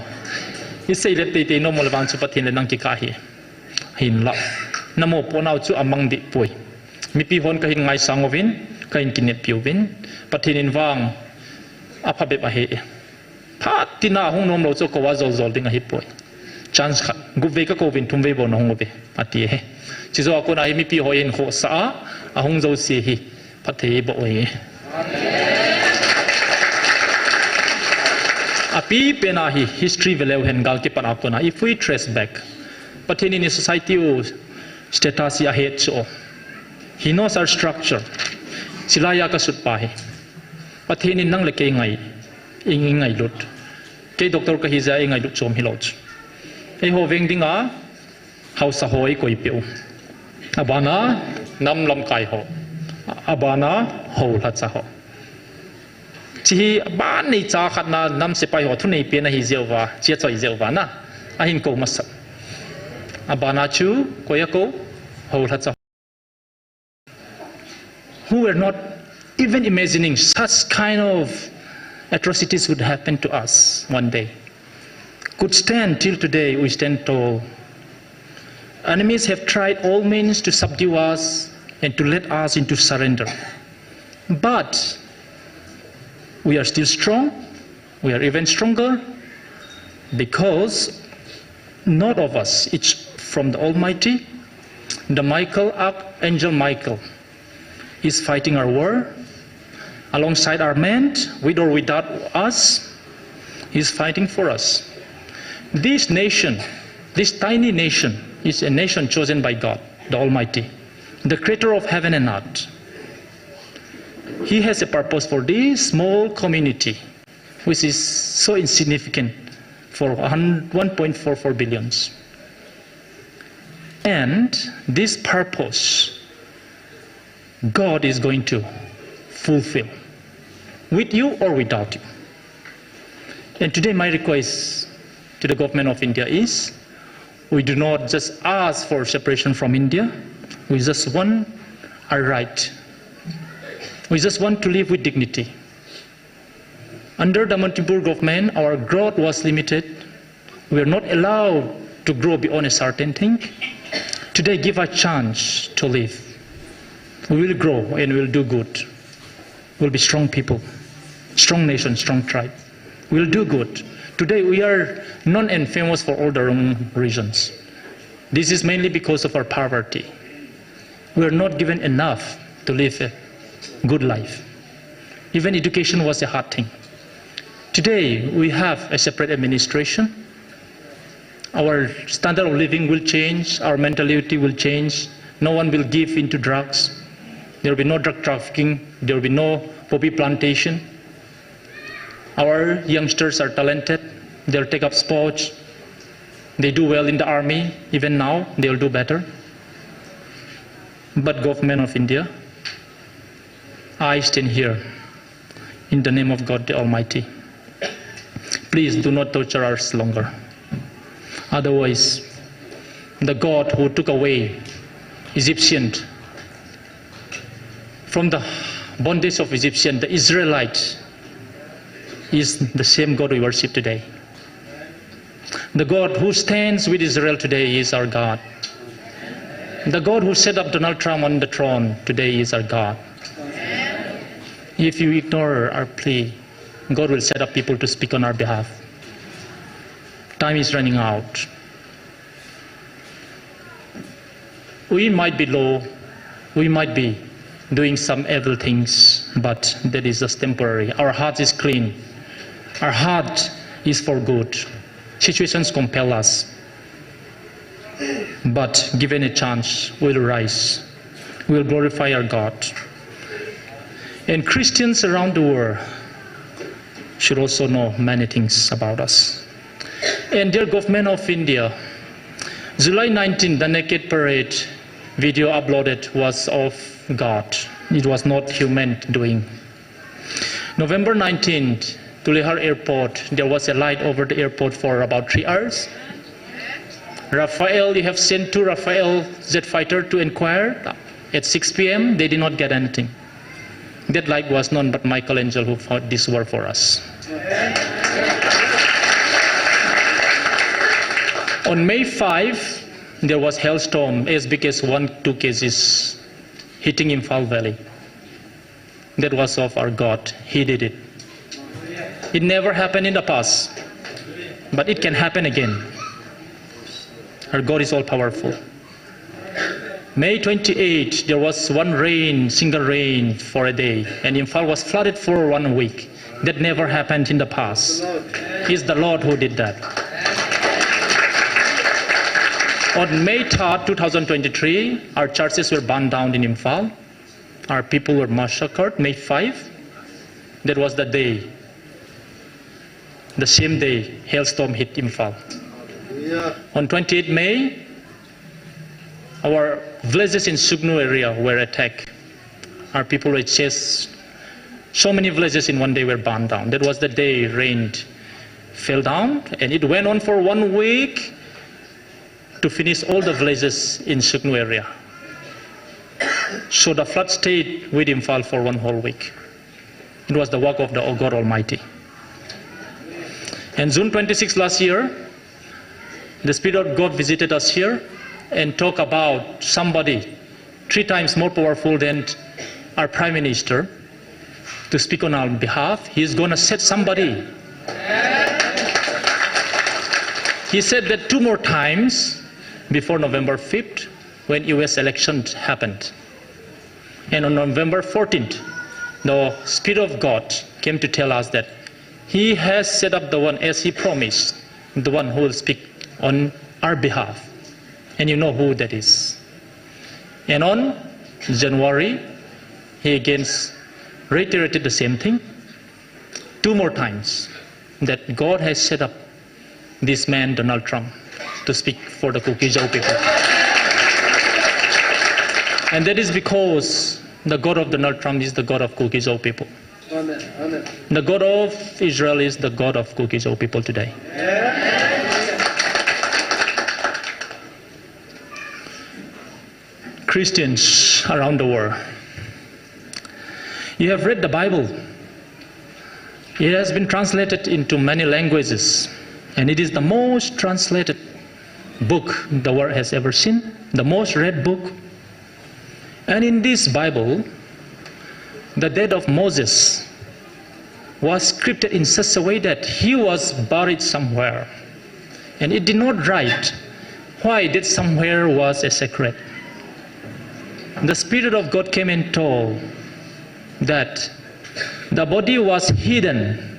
I say let te no mo lewang chu pathin le nang ki ka hi hin la namo po nau chu amang di poi mi pi hon ka hin ngai sangovin ka hin kinet piuvin pathin in wang aphabe ba he phatina hung nom lo chu ko wa zol zol ding a hi poi chance kha guve ka ko vin thumve bo no hong be ati he chi zo ko na hi mi pi ho in kho sa a hung zo si hi pathe bo e api pena hi history velew hen gal ki pana ko na if we trace back pathin in society status ya het so he knows our structure silaya ka sut pa he pathin in nang le ke ngai ingi ngai lut ke doctor ka hi za ngai lut chom hi lot ei ho veng dinga hausa hoi koi piu abana nam lam kai ho abana ho la cha ho chi ban nei cha khat na nam se pai ho thu nei pe na hi zewa chia choi zewa na a hin ko mas abana chu koyako ho la cha who were not even imagining such kind of atrocities would happen to us one day could stand till today we stand tall enemies have tried all means to subdue us and to let us into surrender but we are still strong we are even stronger because not of us it's from the Almighty the Archangel Michael is fighting our war alongside our men with or without us he is fighting for us this nation this tiny nation is a nation chosen by God the Almighty the creator of heaven and earth he has a purpose for this small community which is so insignificant for 1.44 billions and this purpose God is going to fulfill with you or without you and today my request to the government of India is we do not just ask for separation from India we just want our right we just want to live with dignity under the Manipur government our growth was limited we are not allowed to grow beyond a certain thing today give a chance to live we will grow and we will do good we'll be strong people strong nation strong tribe we'll do good today we are known and famous for all the wrong reasons this is mainly because of our poverty we are not given enough to live a good life even education was a hard thing today we have a separate administration our standard of living will change our mentality will change no one will give into drugs There will be no drug trafficking. There will be no poppy plantation. Our youngsters are talented. They'll take up sports. They do well in the army. Even now, they'll do better. But government of India, I stand here in the name of God the Almighty. Please do not torture us longer. Otherwise, the God who took away Egyptians from the bondage of Egyptians, the Israelites, is the same God we worship today. The God who stands with Israel today is our God. The God who set up Donald Trump on the throne today is our God. If you ignore our plea, God will set up people to speak on our behalf. Time is running out. We might be low, we might be doing some evil things, but that is just temporary. Our heart is clean. Our heart is for good. Situations compel us. But given a chance, we'll rise. We'll glorify our God. And Christians around the world should also know many things about us. And dear government of India, July 19, the naked parade video uploaded was of God. It was not human doing. November 19th, to Lehar Airport, there was a light over the airport for about 3 hours. Rafael, you have sent 2 Rafael jet fighter to inquire. At 6 p.m., they did not get anything. That light was none but Michelangelo who fought this war for us. On May 5, there was hailstorm as big as 1-2 kgs hitting Imphal Valley. That was of our God. He did it. It never happened in the past, but it can happen again. Our God is all powerful. May 28, there was single rain for a day, and Imphal was flooded for 1 week. That never happened in the past. It's the Lord who did that. On May 3rd, 2023, our churches were burned down in Imphal. Our people were massacred. May 5, that was the day. The same day, hailstorm hit Imphal. On 28 May, our villages in Sugnu area were attacked. Our people were chased. So many villages in one day were burned down. That was the day rain fell down, and it went on for 1 week to finish all the villages in Sugnu area. So the flood stayed with Imphal for 1 whole week. It was the work of the God Almighty. And June 26 last year, the Spirit of God visited us here and talked about somebody 3 times more powerful than our Prime Minister to speak on our behalf. He's going to set somebody. He said that 2 more times before November 5th when US election happened. And on November 14th, the Spirit of God came to tell us that He has set up the one as He promised, the one who will speak on our behalf. And you know who that is. And on January, He again reiterated the same thing 2 more times, that God has set up this man, Donald Trump, to speak for the Kukijau people. And that is because the God of Donald Trump is the God of Kukijau people. Amen. Amen. The God of Israel is the God of Kukijau people today. Christians around the world, you have read the Bible. It has been translated into many languages, and it is the most translated book the world has ever seen, the most read book. And in this Bible, the death of Moses was scripted in such a way that he was buried somewhere, and it did not write why that somewhere was a secret. The Spirit of God came and told that the body was hidden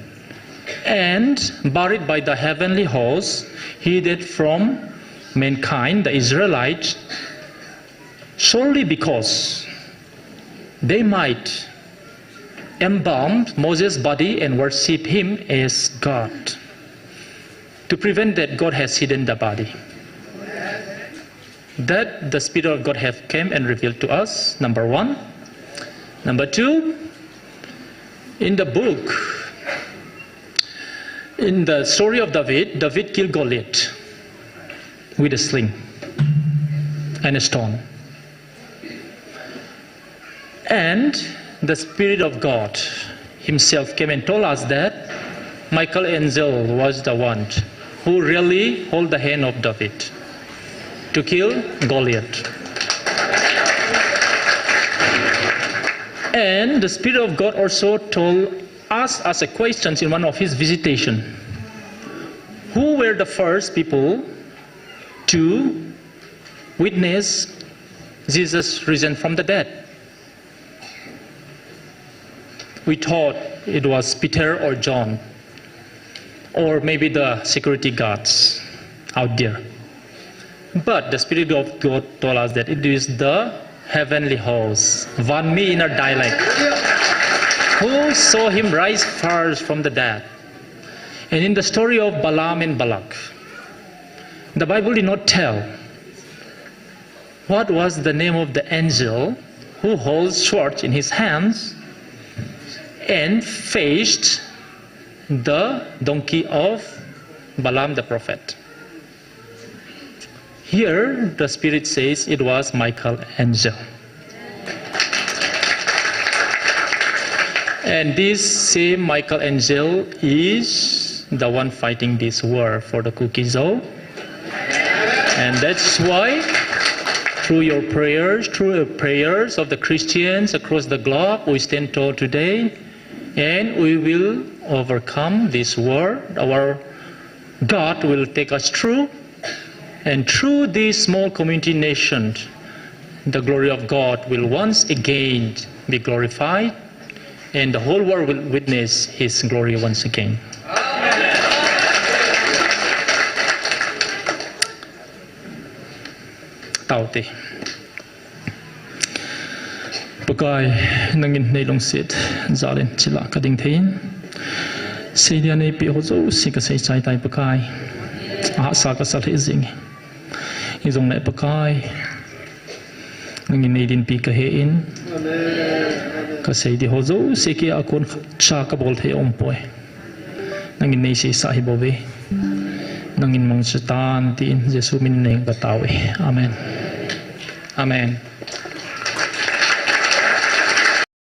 and buried by the heavenly host, hidden from mankind, the Israelites, solely because they might embalm Moses' body and worship him as God. To prevent that, God has hidden the body. That the Spirit of God have come and revealed to us, number one. Number two, in the book, in the story of David killed Goliath with a sling and a stone. And the Spirit of God himself came and told us that Michael was the one who really held the hand of David to kill Goliath. And the Spirit of God also asked us a question in one of his visitations. Who were the first people to witness Jesus risen from the dead? We thought it was Peter or John, or maybe the security guards out there. But the Spirit of God told us that it is the heavenly host, Vannoi in our dialect, who saw him rise first from the dead. And in the story of Balaam and Balak, the Bible did not tell what was the name of the angel who holds sword in his hands and faced the donkey of Balaam the prophet. Here, the Spirit says it was Michael-angel. And this same Michael-angel is the one fighting this war for the cookies. And that's why, through your prayers, of the Christians across the globe, we stand tall today, and we will overcome this war. Our God will take us through. And through this small community nation, the glory of God will once again be glorified, and the whole world will witness His glory once again. Tauti. Pakai nangin nei long sit zalin chila kading thein. Sedia nei pi hozo sika sei chai tai pakai. Ah sa ka sal hezing. Izong na pakai nangin nei din pi ka hein ka sei di hozo seki akon cha ka bol the ompoi nangin nei sei sahibove nangin mang setan tin Jesu min nei ka tawi. Amen. Amen.